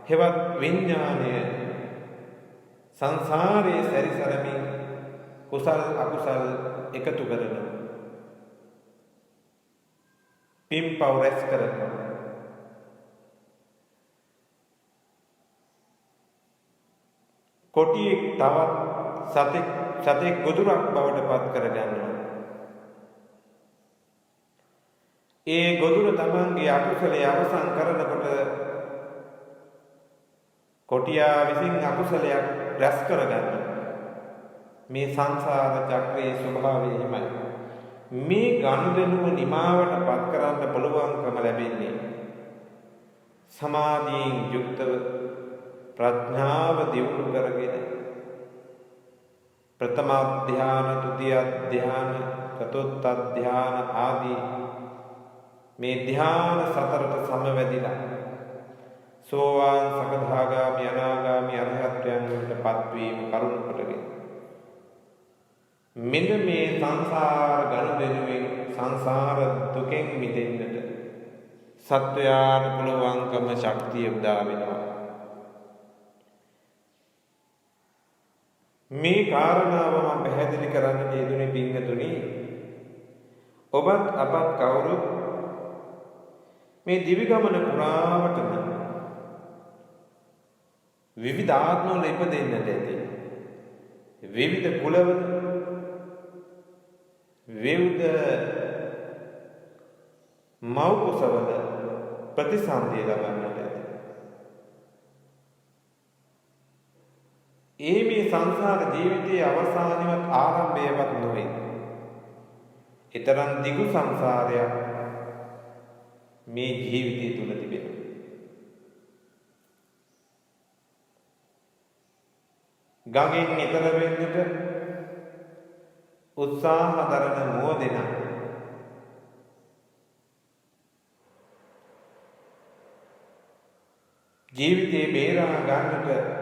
හෙවත් විඥානය සංසාරයේ සැරිසරමින් කුසල් අකුසල් එකතු කරනවා පින්පව් රැස් කරනවා කොටියෙක් තවත් සතෙක් ගොදුරක් බවට පත් කරගන්නවා ඒ ගොදුර තමන්ගේ අකුසලයේ අවසන් කරනකොට කොටියා විසින් අකුසලයක් රැස් කරගන්නවා මේ සංසාර චක්‍රයේ ස්වභාවය එහෙමයි මේ ගනුදෙනුව නිමාවට පත් කරන්න පුළුවන්කම ලැබෙන්නේ සමාධියෙන් යුක්තව ප්‍රඥාව දියුණු කරගෙන ප්‍රථම ධ්‍යාන, ဒုတိ ධ්‍යාන, චතුර්ථ ධ්‍යාන ආදී මේ ධ්‍යාන සතරට සමවැදිලා සෝවාන් සකදාගාමි අනාගාමි අරහත්ත්වයන් වලටපත් වීම කරුණු කොටගෙන මෙන්න මේ සංසාර ගනුදෙනුවෙන් සංසාර දුකෙන් මිදෙන්නට සත්වයාට පුළුවන්කම ශක්තිය උදා වෙනවා මේ කාරණාව මම පැහැදිලි කරන්න යෙදුනේ පින්වතුනි ඔබත් අපත් කවුරුත් මේ දිවි ගමන පුරාවටම විවිධ ආත්මවල ඉපදෙන්නට ඇති විවිධ කුලවල විවිධ මව් කුසවල ප්‍රතිසන්දිය ලබන්නට ඇති මේ සංසාර ජීවිතයේ අවසානවත් ආරම්භයවත් නොවේ. ඊතරම් දිගු සංසාරයක් මේ ජීවිතය තුල තිබෙනවා. ගඟෙන් ඈතර වෙන්නට උත්සාහ දරන මොදෙන ජීවිතේ බේරා ගන්නට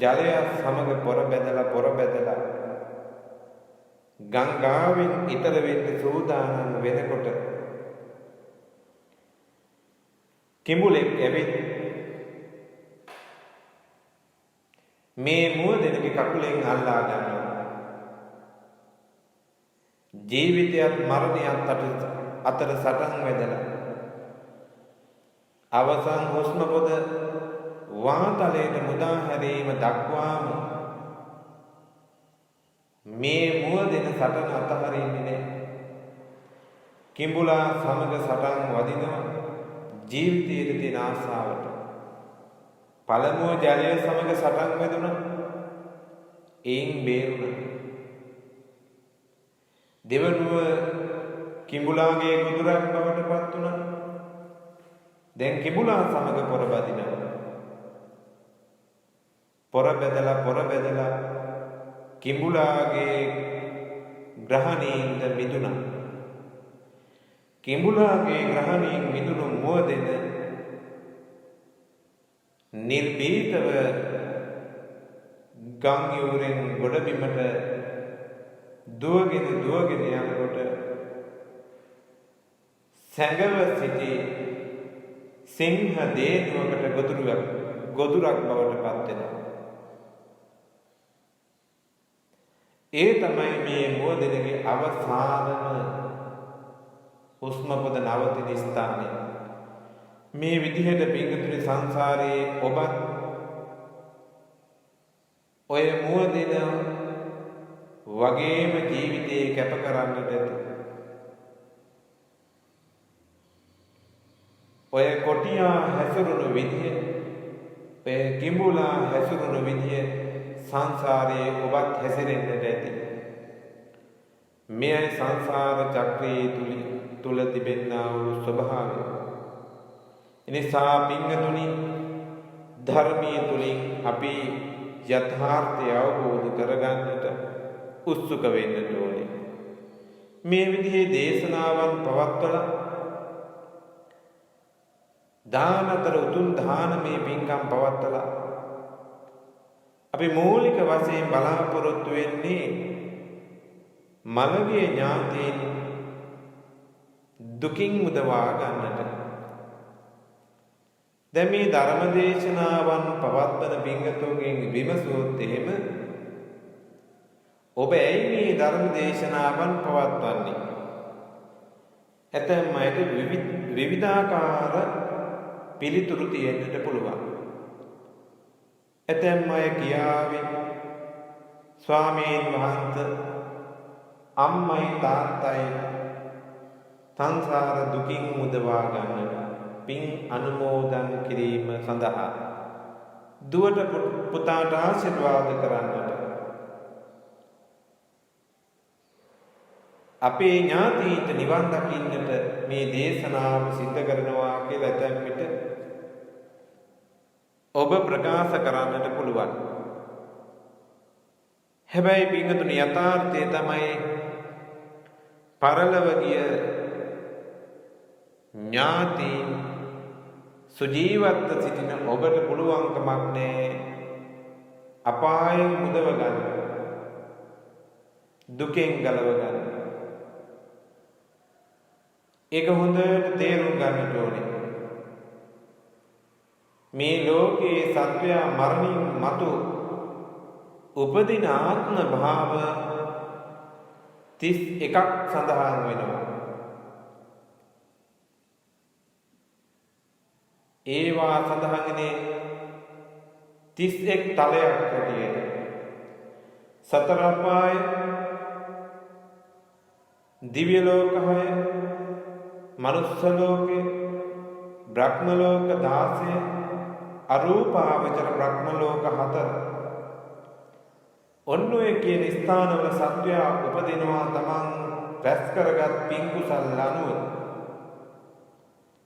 ජලය සමග පොර බැදලා ගංගාවෙන් ඈතර වෙන්න සූදානම් වෙනකොට කිඹුලෙක් ඇවිත් මේ මුවදෙනගේ කකුලෙන් අල්ලා ගන්නවා. ජීවිතයත් මරණයත් අතර සටන් වැදලා අවසන් හුස්ම පොද වාතලයට මුදා හැරීම දක්වාම මේ මුවදෙන සටන අතහරින්නේ නැහැ. කිඹුලා සමග සටන් වදිනවා ජීවිතයේ තියෙන ආසාවට. පළමුව ජලය සමග සටන් වැදුණා. එයින් බේරුණා. දෙවනුව කිඹුලාගේ ගොදුරක් බවට පත් වුණා. දැන් කිඹුලා සමග පොර බදිනවා. පොර බෙදලා කිඹුලාගේ ග්‍රහණීන්ද මිදුණා. කිඹුලාගේ ග්‍රහණීන් මිදුණු මුවදෙන නිර්භීතව ගම් යුරෙන් ගොඩ බිමට දුවගෙන යනකොට සැඟව සිටි සිංහ දේනුවකට ගොදුරක් බවට පත් වෙනවා. ඒ තමයි මේ මුවදෙනගේ අවසානම හුස්ම පොද නවතින ස්ථානය. මේ විදිහට පිංගුතුනි සංසාරයේ ඔබත් ඔය මුවදෙන වගේම ජීවිතේ කැප කරන්නට ඇති. ඔය කොටියා හැසිරුණු විදිය, ඔය කිඹුලා හැසිරුණු විදිය සංසාරයේ ඔබත් හැසිරෙන්නට ඇති. මේ සංසාර චක්‍රයේ තුල තිබෙනා වූ ස්වභාවය. එනිසා පින්වතුනි ධර්මයේ තුලින් අපි යථාර්ථය අවබෝධ කරගන්නට උත්සුක වෙන්න ඕනේ. මේ විදිහේ දේශනාවන් පවත්වලා දාන අතර උතුම් දානමය පින්කම් පවත්වලා අපි මූලික වශයෙන් බලාපොරොත්තු වෙන්නේ මළගිය ඥාතීන් දුකින් මුදවා ගන්නට. දැන් මේ ධර්ම දේශනාවන් පවත්වන පින්කතුන්ගෙන් විමසුවොත් එහෙම ඔබ ඇයි මේ ධර්ම දේශනාවන් පවත්වන්නේ? ඇතැම් අයට විවිධාකාර පිළිතුරු තියෙන්නට පුළුවන්. ඇතැම් අය කියාවේ ස්වාමීන් වහන්සේ අම්මයි තාත්තයි සංසාර දුකින් මුදවා ගන්නට පින් අනුමෝදන් කිරීම සඳහා දුවට පුතාට ආශිර්වාද කරන්නට අපේ ඥාතීන්ට නිවන් දකින්නට මේ දේශනාව සිද්ධ කරනවා කියලා ඇතැම් විට ඔබ ප්‍රකාශ කරන්නට පුළුවන්. හැබැයි පින්වතුනි යථාර්ථය තමයි පරලොව ගිය ඥාතීන් සුජීවත්ව සිටින ඔබට පුළුවන්කමක් නැහැ අපායෙන් මුදව ගන්න, දුකෙන් ගලව ගන්න. ඒක හොඳට තේරුම් ගන්නට ඕනේ. මේ ලෝකයේ සත්වයා මරණින් මතු උපදින ආත්ම භාව 31ක් සඳහන් වෙනවා. ඒවා සඳහන්නේ 31 තලයක් හැටියට සතර අපාය, දිව්‍ය ලෝක 6, මනුස්ස ලෝකේ, බ්‍රහ්ම ලෝක 16, අරූපාවචර බ්‍රහ්ම ලෝක 4. ඔන්න ඔය කියන ස්ථානවල සත්වයා උපදිනවා තමන් රැස් කරගත් පින් කුසල් අනුව,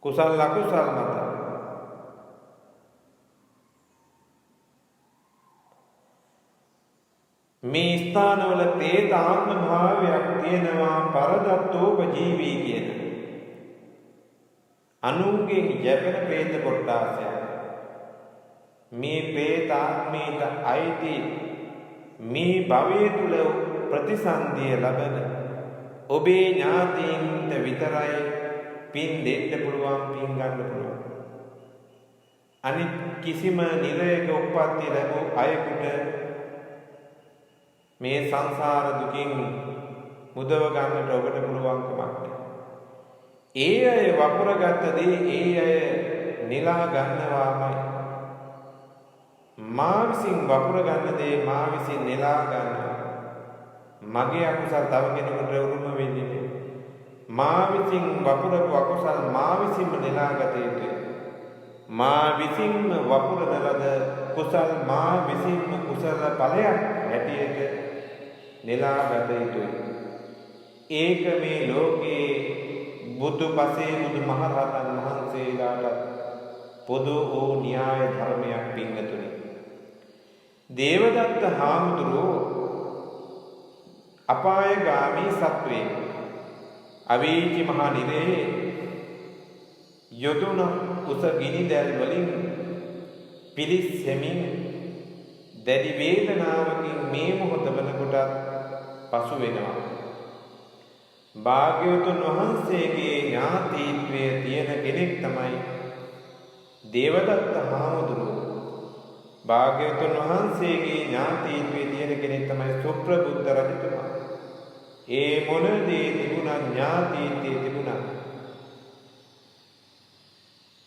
කුසල් අකුසල් මත. මේ ස්ථානවල ප්‍රේත ආත්ම භාවයක් තියෙනවා, පරදත්තෝපජීවී කියන අනුන්ගෙන් යැපෙන ප්‍රේත කොට්ටාසයක්. මේ ප්‍රේත ආත්මයට අයිති මේ භවයේ තුල ප්‍රතිසන්දිය ලබන ඔබේ ඥාතීන්ට විතරයි පින් දෙන්න පුළුවන්, පින් ගන්න පුළුවන්. අනිත් කිසිම නිරයක උප්පත්ති ලැබූ අයෙකුට මේ සංසාර දුකින් මුදව ගන්නට ඔබට පුළුවන්කමක් නැහැ. ඒ අය වපුරගත්ත දේ ඒ අය නෙලා ගන්නවාමයි. මා විසින් වපුර ගන්න දේ මා විසින් නෙලා ගන්නවා. මගේ අකුසල් තව කෙනෙකුට උරුම වෙන්නේ නැහැ. මා විසින් වපුරපු අකුසල් මා විසින්ම නෙලා ගත යුතුයි. මා විසින්ම වපුරන ලද කුසල් මා විසින්ම කුසල ඵලයක් හැටියට නෙලා ගත යුතුයි. ඒක මේ ලෝකේ බුදු පසේ බුදු මහරහතන් වහන්සේලාට පොදු වූ න්‍යාය ධර්මයක් පින්වතුනි. දේවදත්ත හාමුදුරුවෝ අපායගාමී සත්වේ අවීචි මහ නිරේ යොදුන උස ගිනි දැල් වලින් පිලිස්සෙමින් දැඩි වේදනාවකින් මේ මොහොත වෙනකොට පසු වෙනවා. භාග්‍යවතුන් වහන්සේගේ ඥාතීත්වයේ තියෙන කෙනෙක් තමයි දේවදත්ත හාමුදුරුවෝ. භාග්‍යවතුන් වහන්සේගේ ඥාතීත්වයේ තියෙන කෙනෙක් තමයි සුප්‍රබුද්ධ රජතුමා. ඒ මොන දේ තිබුණා ඥාතීත්වයේ තිබුණා.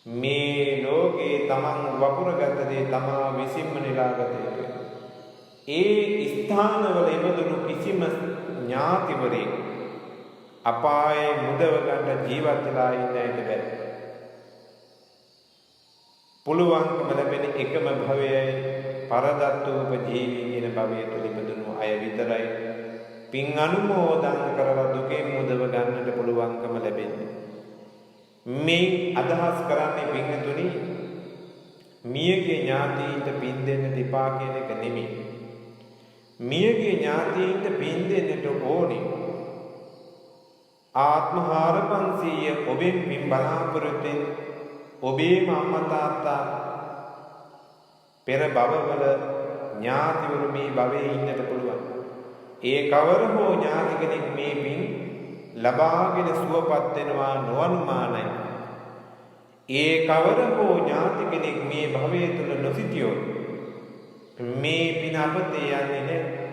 මේ ලෝකේ තමන් වපුරගත දේ තමා විසින්ම නෙලාගත යුතුයි. ඒ ස්ථානවල එබඳුණු කිසිම ඥාතිවරයෙක් අපායේ මුදව ගන්න ජීවත් වෙලා ඉන්නයිද බැහැ. පුළුවන්කම ලැබෙන එකම භවයයි පරදත්තෝපජීවී කියන භවය තුල ඉපදුණු අය විතරයි පින් අනුමෝදන් කරලා දුකෙන් මුදව ගන්නට පුළුවන්කම ලැබෙන්නේ. මේ අදහස් කරන්නේ පින්තුනි මියගේ ඥාතීන්ට පින් දෙන්නට එපා කියන එක නෙමෙයි. මියගේ ඥාතීන්ට පින් දෙන්නට ඕනේ. ආත්ම 4500 ඔබෙන් පින් බලාපොරොත්තු ඔබේම අම්මා තාත්තා පෙර භවවල ඥාතිවරු මේ භවයේ ඉන්නට පුළුවන්. ඒ කවර හෝ ඥාති කෙනෙක් මේ පින් ලබාගෙන සුවපත් වෙනවා නොඅනුමානයි. ඒ කවර හෝ ඥාති කෙනෙක් මේ භවයේ තුල නොසිටියොත් මේ පින අපතේ යන්නේ නැහැ.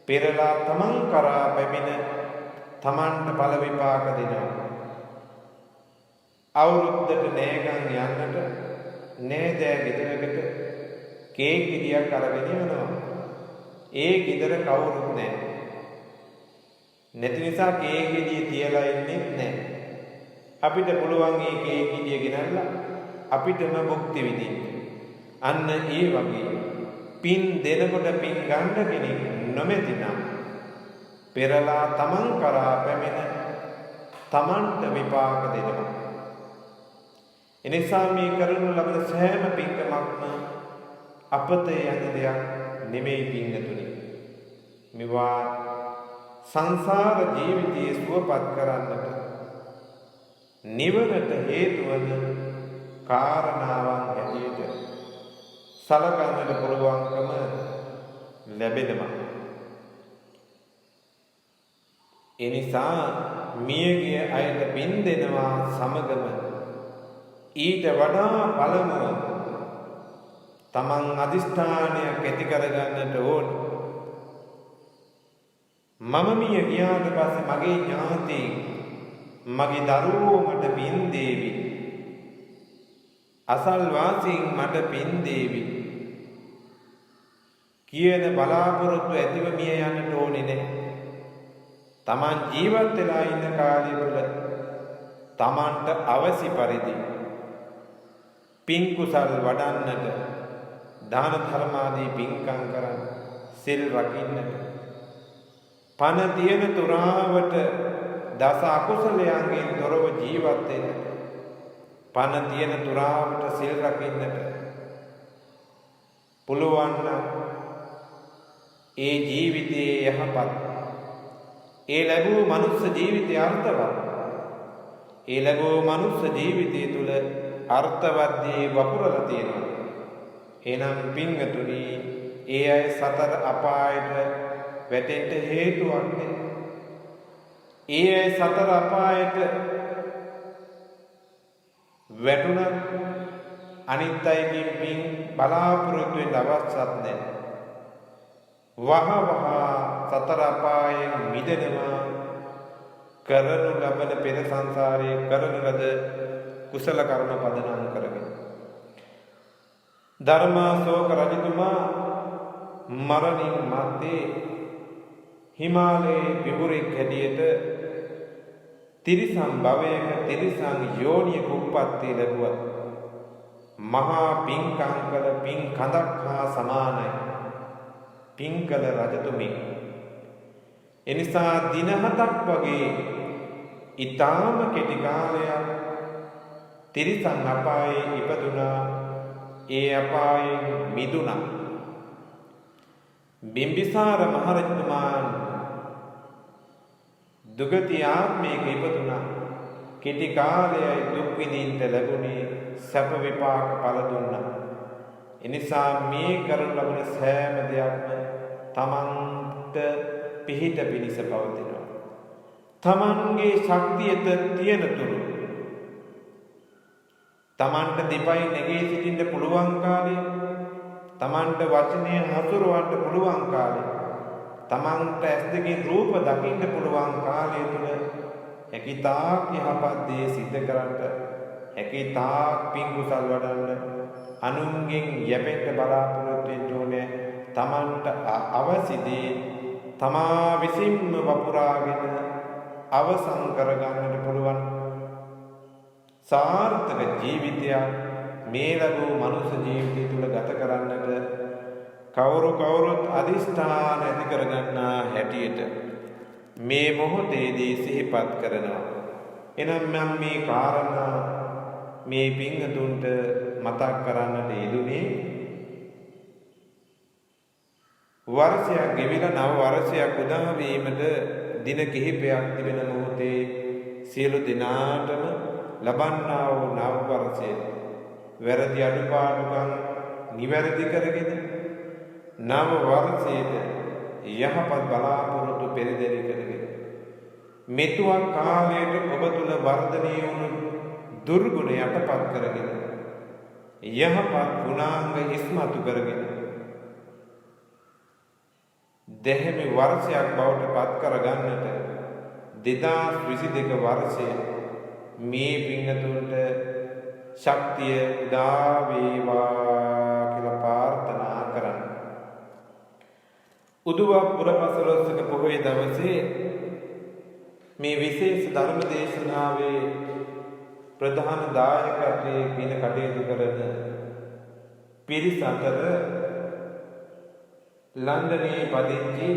පෙරලා තමන් කරා පැමිණ තමන්ට ඵල විපාක දෙනවා. අවුරුද්දට නෑගන් යන්නට නෑදෑ ගෙදරකට කේක් ගෙඩියක් අරගෙන යනවා. ඒ ගෙදර කවුරුත් නැහැ. නැති නිසා කේක් ගෙඩිය තියලා ඉන්නේ නැහැ. අපිට පුළුවන් මේ කේක් ගෙඩිය ගෙනල්ලා අපිටම භුක්ති විඳින්න. අන්න ඒ වගේ පින් දෙනකොට පින් ගන්න කෙනෙක් නොමැතිනම් පෙරලා තමන් කරා පැමිණ තමන්ට විපාක දෙනවා. එනිසා මේ කරනු ලබන සෑම පින්කමක්ම අපතේ යන දෙයක් නෙමෙයි පින්නතුනි. මේවා සංසාර ජීවිතයේ සුවපත් කරන්නට නිවනට හේතු වන කාරණාවන් හැටියට සලකන්නට පුළුවන්කම ලැබෙනවා. එනිසා මියගිය අයට පින් දෙනවා සමගම ඊට වඩා පළමුව තමන් අදිෂ්ඨානයක් ඇති කරගන්නට ඕන. මම මිය ගියාට පස්සේ මගේ ඥාතීන් මගේ දරුවෝ මට පින් දේවි. අසල්වාසීන් මට පින් දේවි කියන බලාපොරොත්තු ඇතිව මිය යන්නට ඕනේ නැහැ. තමන් ජීවත් වෙලා ඉන්න කාලය තුළ තමන්ට අවසි පරිදි පින් කුසල් වඩන්නට, දාන ධර්ම ආදී පින්කම් කරන්න, සිල් රකින්නට, පණ තියෙන තුරාවට දස අකුසලයන්ගෙන් තොරව ජීවත් වෙන්න, පණ තියෙන තුරාවට සිල් රකින්නට පුළුවන් නම් ඒ ජීවිතයේ යහපත්, ඒ ලැබූ මනුස්ස ජීවිතය අර්ථවත්, ඒ ලැබූ මනුස්ස ජීවිතය තුළ අර්ථවත් දේ වපුරලා තියෙනවා. එනම් පින්වතුනි, ඒ අය සතර අපායට වැටෙන්න හේතුවක් නේ. ඒ අය සතර අපායට වැටුණත් අනිත් අයගෙන් පින් බලාපොරොත්තු වෙන්න අවශ්‍යත් නැහැ. වහ සතර අපායෙන් මිදෙනවා කරනු ලබන පෙර සංසාරයේ කරන ලද කුසල කර්ම පදනම් කරගෙන. ධර්මාශෝක රජතුමා මරණින් මත්තේ හිමාලයේ විමුරෙක් හැටියට තිරිසන් භවයක තිරිසන් යෝනියක උප්පත්ති ලැබුවා. මහා පින්කම් කළ පින් කඳක් හා සමානයි පින්කල රජතුමේ. එනිසා දින 7ක් වගේ ඊටාම කෙටි කාලයක් තිරිසන් අපායේ ඉපදුනා. ඒ අපායෙන් මිදුණා. බිම්බිසාර මහරජතුමා දුගති ආත්මයක ඉපදුණා. කෙටි කාලයයි දුක් විඳින්න ලැබුණේ සැප විපාක ඵල දුන්නා. එනිසා මේ කරන ලබන සෑම දෙයක්ම තමන්ට පිහිට පිණිස පවතිනවා. තමන්ගේ ශක්තිය තියෙන තුරු තමන්ට දෙපයි නැගී සිටින්න පුළුවන් කාලේ, තමන්ට වචනය හසුරවන්න පුළුවන් කාලේ, තමන්ට ඇස් දෙකෙන් රූප දකින්න පුළුවන් කාලය තුල හැකිතාක් යහපත් දේ සිද්ධ කරන්න, හැකිතාක් පින් කුසල් වඩන්න, අනුන්ගෙන් යැපෙන්න බලාපොරොත්තු වෙන්න ඕනේ. තමන්ට අවශ්‍ය දේ තමා විසින්ම වපුරාගෙන අවසන් කරගන්නට පුළුවන් සාර්ථක ජීවිතයක් මේ ලැබූ මනුෂ්‍ය ජීවිතය තුළ ගත කරන්නට කවුරුත් අදිෂ්ඨාන ඇති කරගන්නා හැටියට මේ මොහොතේදී සිහිපත් කරනවා. එනම් මම මේ කාරණා මේ පින්තුන්ට මතක් කරන්නට යෙදුනේ වර්ෂයක් ගෙවිලා නව වර්ෂයක් උදා වීමට දින කිහිපයක් තිබෙන මොහොතේ සියලු දෙනාටම ලබන්නා වූ නව වර්ෂයේ වැරදි අඩුපාඩුකම් නිවැරදි කරගෙන නව වර්ෂයේ යහපත් බලාපොරොත්තු පෙරදරි කරගෙන මෙතුවක් කාලයට ඔබ තුල වර්ධනය වුණු දුර්ගුණ යටපත් කරගෙන යහපත් ගුණාංග ඉස්මතු කරගෙන දෙහිමි වර්ෂයක් බවට පත් කරගන්නට 2022 වර්ෂයේ මේ පින්නතුන්ට ශක්තිය උදා වේවා කියලා ප්‍රාර්ථනා කරන්න. උදුවක් පුරපසළොස්වක පොහොය දවසේ මේ විශේෂ ධර්ම දේශනාවේ ප්‍රධාන දායකත්වයේ පින කටයුතු කරන පිරිස අතර ලන්ඩනයේ පදිංචි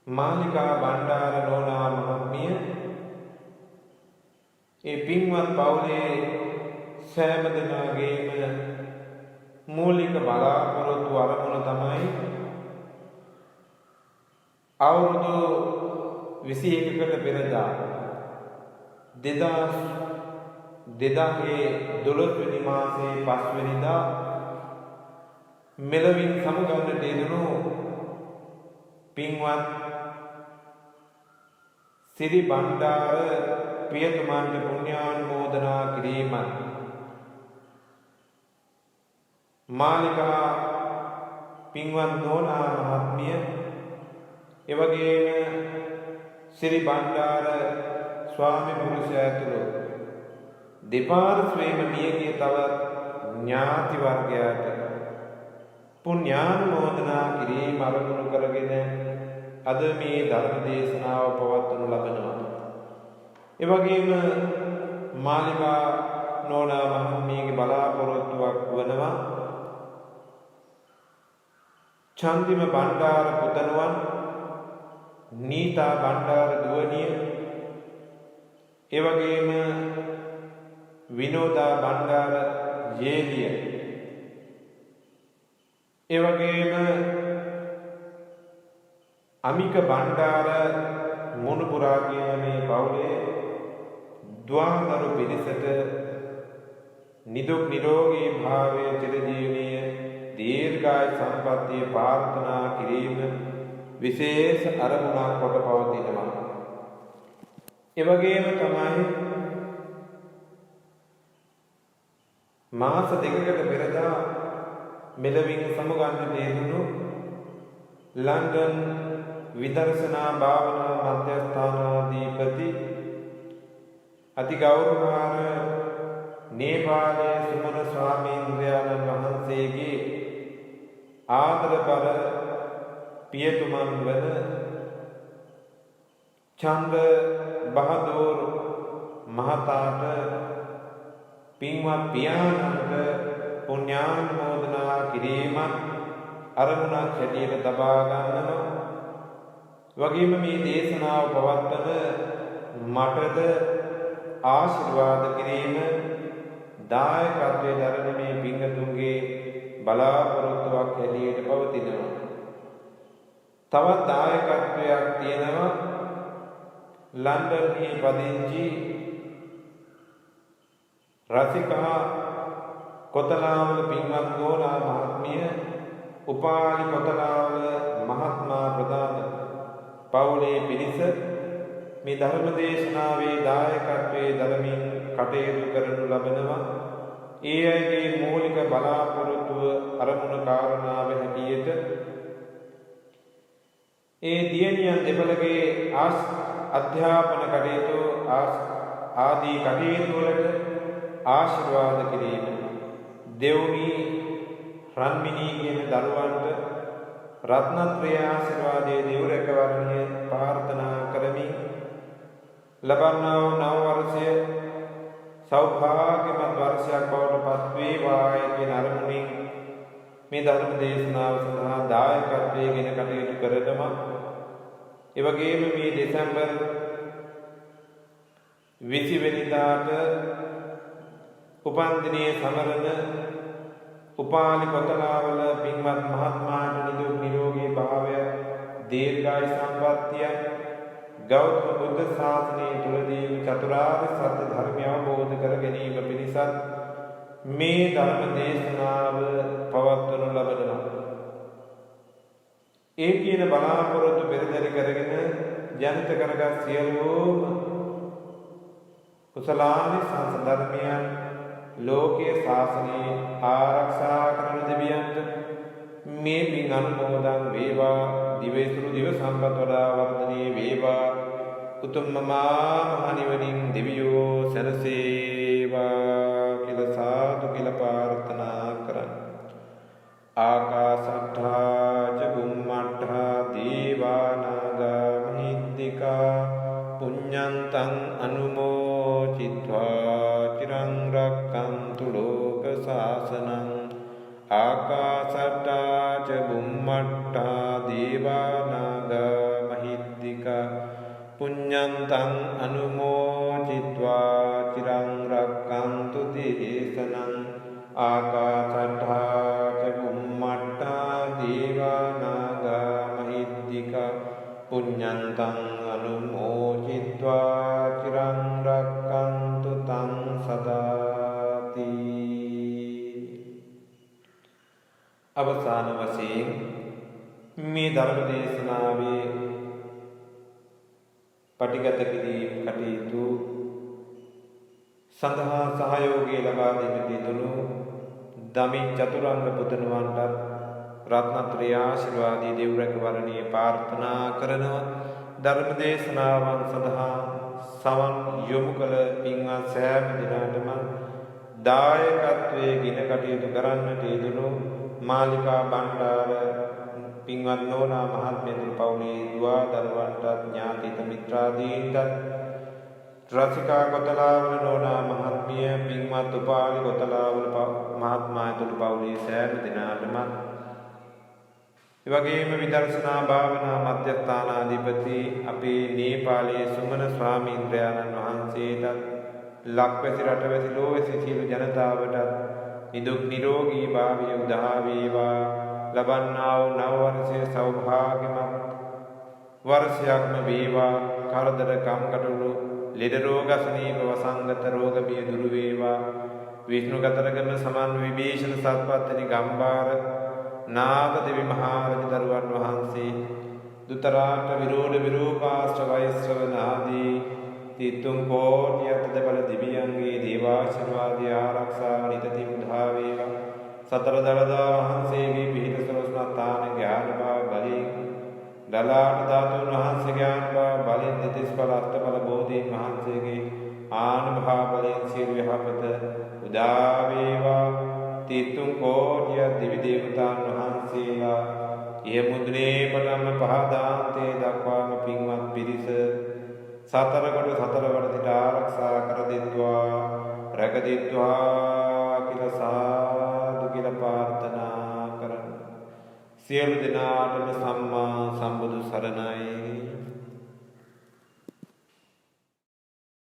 මාලිකා බණ්ඩාර නෝනා මහත්මිය ඒ පින්වත් පවුලේ සෑම දෙනාගේම මූලික බලාපොරොත්තු අරමුණ තමයි අවුරුදු 21කට පෙරදා 2012 වෙනි මාසයේ 5 වෙනිදා මෙලවින් සමුගන්නට යෙදුණු පින්වත් සිරි බණ්ඩාර පියතුමන්ට පුණ්‍යානුමෝදනා කිරීමත් මාලිකා පින්වත් නෝනා මහත්මිය එවැගේම සිරි බණ්ඩාර ස්වාමි පුරුෂයා ඇතුළු දෙපාර්ශ්වයේම මියගිය තවත් ඥාති වර්ගයාට පුණ්‍යානුමෝදනා කිරීම අරමුණු කරගෙන අද මේ ධර්ම දේශනාව පවත්වනු ලබනවා. එවැගේම මාලිකා නෝනා මහත්මියගේ බලාපොරොත්තුවක් වනවා චන්දිම බණ්ඩාර පුතණුවන් නීතා බණ්ඩාර දුවණිය එවැගේම විනෝදා බණ්ඩාර ජේලිය එවැගේම අමික බණ්ඩාර මොනුපුරා කියන මේ පවුලේ ද්වාදරු පිරිසට නිදුක් නිරෝගී භාවයේ චිරජීවනීය දීර්ඝායු සම්පන්නිය ප්‍රාර්ථනා කිරීම විශේෂ අරමුණක් කොට පවතිනවා. එවැගේම තමයි මාස දෙකකට පෙරදා මෙලවින් සමුගන්නට යෙදුණු ලන්ඩන් විදර්ශනා භාවනා මධ්‍යස්ථානාධිපති අතිගෞරවකාර නේපාලයේ සුමන ස්වාමීන්ද්‍රයන්න් වහන්සේගේ ආදරබර පියතුමන් වන චන්ද බහදූර් මහතාට පින්වත් පියාණන්ට පුණ්‍යානුමෝදනා කිරීමත් අරමුණක් හැටියට තබා ගන්නවා. වගේම මේ දේශනාව පවත්වන මටද ආශිර්වාද කිරීම දායකත්වයේ දරන මේ පින්තුන්ගේ බලාපොරොත්තුවක් හැටියට පවතිනවා. තවත් දායකත්වයක් තියෙනවා ලන්ඩන්හි පදිංචි රසිකා කොතලාවල පින්වත් නෝනා මහත්මිය උපාලි කොතලාවල මහත්මා ප්‍රදාන පවුලේ පිරිස මේ ධර්ම දේශනාවේ දායකත්වයේ දරමින් කටයුතු කරනු ලබනවා. ඒ අයගේ මූලික බලාපොරොත්තුව අරමුණ කාරණාව හැටියට ඒ දියණියන් දෙපළගේ අධ්‍යාපන කටයුතු ආදී කටයුතු වලට ආශිර්වාද කිරීම දෙව්නි රන්මිනී කියන දරුවන්ට රත්නත්‍රය ආශිර්වාදයේ දෙවරකවරණය ප්‍රාර්ථනා කරමින් ලබන්නා වූ නව වර්ෂය සෞභාග්‍යමත් වර්ෂයක් බවට පත් වේවායි කියන අරමුණින් මේ ධර්ම දේශනාව සඳහා දායකත්වයෙන් ගෙන කටයුතු කරනවා. ඒ වගේම මේ දෙසැම්බර් 20 වෙනිදාට උපන් දිනේ සමරන උපාලි කොතලාවල පින්වත් මහත්මාට නිදුක් නිරෝගී භාවය දීර්ඝායු සම්පන්නිය ගෞතම බුද්ධ ශාසනය තුලදී චතුරාර්ය සත්‍ය ධර්මය අවබෝධ කර ගැනීම පිණිසත් මේ ධර්ම දේශනාව පවත්වනු ලබනවා. ඒ කියන බලාපොරොත්තු පෙරදරි කරගෙන ජනිත කරගත් සියලුම කුසලානි සංසධර්මයන් ලෝකයේ ශාසනයේ ආරක්ෂා කරන දෙවියන්ට මේ පින් අනුමෝදන් වේවා. දිවයිසුරු දිව සම්පත් වඩා වර්ධනය වේවා. උතුම් මහා නිවනින් දෙවියෝ සැනසේවා කියලා සාදු කියලා ප්‍රාර්ථනා කරන්න. ආකාශට්ඨා ච බුම්මට්ඨා දේවා නාග මහිද්దికා පුඤ්ඤන්තං අනුමෝචිත්වා චිරං රක්ඛන්තු ලෝක සාසනං. ආකාශට්ඨා ච බුම්මට්ඨා දේවා නාග මහිද්దికා පුඤ්ඤන්තං අනුමෝචිත්වා චිරං රක්ඛන්තු දේශනං. ආකාශට්ඨා ච බුම්මට්ඨා දේවා නාග මහිද්దికා පුඤ්ඤන්තං අනුමෝචිත්වා චිරං රක්ඛන්තු තං සදාති. අවසාන වශයෙන් මේ ධර්ම දේශනාවේ පටිගත කිරීම කටයුතු සඳහා සහයෝගය ලබා දෙන දෙතුණු දමින් චතුරංග පුතණුවන්ට රත්නත්‍රය ආශිර්වාදී දෙව් රැකවරණයේ ප්‍රාර්ථනා කරනවා. ධර්ම දේශනාවන් සඳහා සවන් යොමු කළ පින්වත් සෑම දිනකටම දායකත්වයේ ගින කටයුතු කරන්නට යෙදුණු මාලිකා බණ්ඩාර පින්වත් නෝනා මහත්මියන් පවුලේ දුවා දරුවන්ට ඥාතිත මිත්‍රාදීන්ට රසිකා කොතලාවල නෝනා මහත්මිය පින්වත් උපාලි කොතලාවල මහත්මාතුළු පවුලේ සෑම දිනාටම එවැගේම විදර්ශනා භාවනා මධ්‍යස්ථානාධිපති අපේ නේපාලයේ සුමන ස්වාමීන්ද්‍රයන්න් වහන්සේට ලක්වැසි රටවැසි ලෝවැසි සියලු ජනතාවට නිදුක් නිරෝගී භාවය උදා වේවා. ලබන්නා වූ නව වර්ෂයේ සෞභාග්‍යමත් වර්ෂයක්ම වේවා. කරදර කම්කටොළු ලෙඩ රෝග අසනීප වසංගත රෝග බිය දුරු වේවා. විෂ්ණු කතරගම සමන් විභීෂණ සත්පත්තිනි ගම්බාර නාග දෙවි මහා රජදරුවන් වහන්සේ දුතරාට විරෝධ විරූපාශ්‍ර වෛශ්‍රවණ ආදී තිතුම් කෝටි අතද බල දිව්‍යයන්ගේ දේවාශිර්වාදය ආරක්ෂාව නිතති උදා වේවා. සතර දළදා වහන්සේගේ පිහිට සරස්වත්තාන ඥාන බව බලයෙන් දලාට ධාතුන් වහන්සේගේ ආනුභාව බලයෙන් දෙතිස් බල අෂ්ටබල බෝධීන් වහන්සේගේ ආනුභාව බලයෙන් සියලු යහපත උදා වේවා. තිතුම් කෝටි දිව්‍ය දේවතාන් වහන්සේලා යෙමුද්‍රේ පටන්ම පහදාන්තේ දක්වාම පින්වත් පිරිස සතර කොට සතර වර්ධිත ආරක්ෂා කර දෙත්වා රැක දෙත්වා කියලා සාදු කියලා ප්‍රාර්ථනා කරමු. සියලු දෙනාටම සම්මා සම්බුදු සරණයි.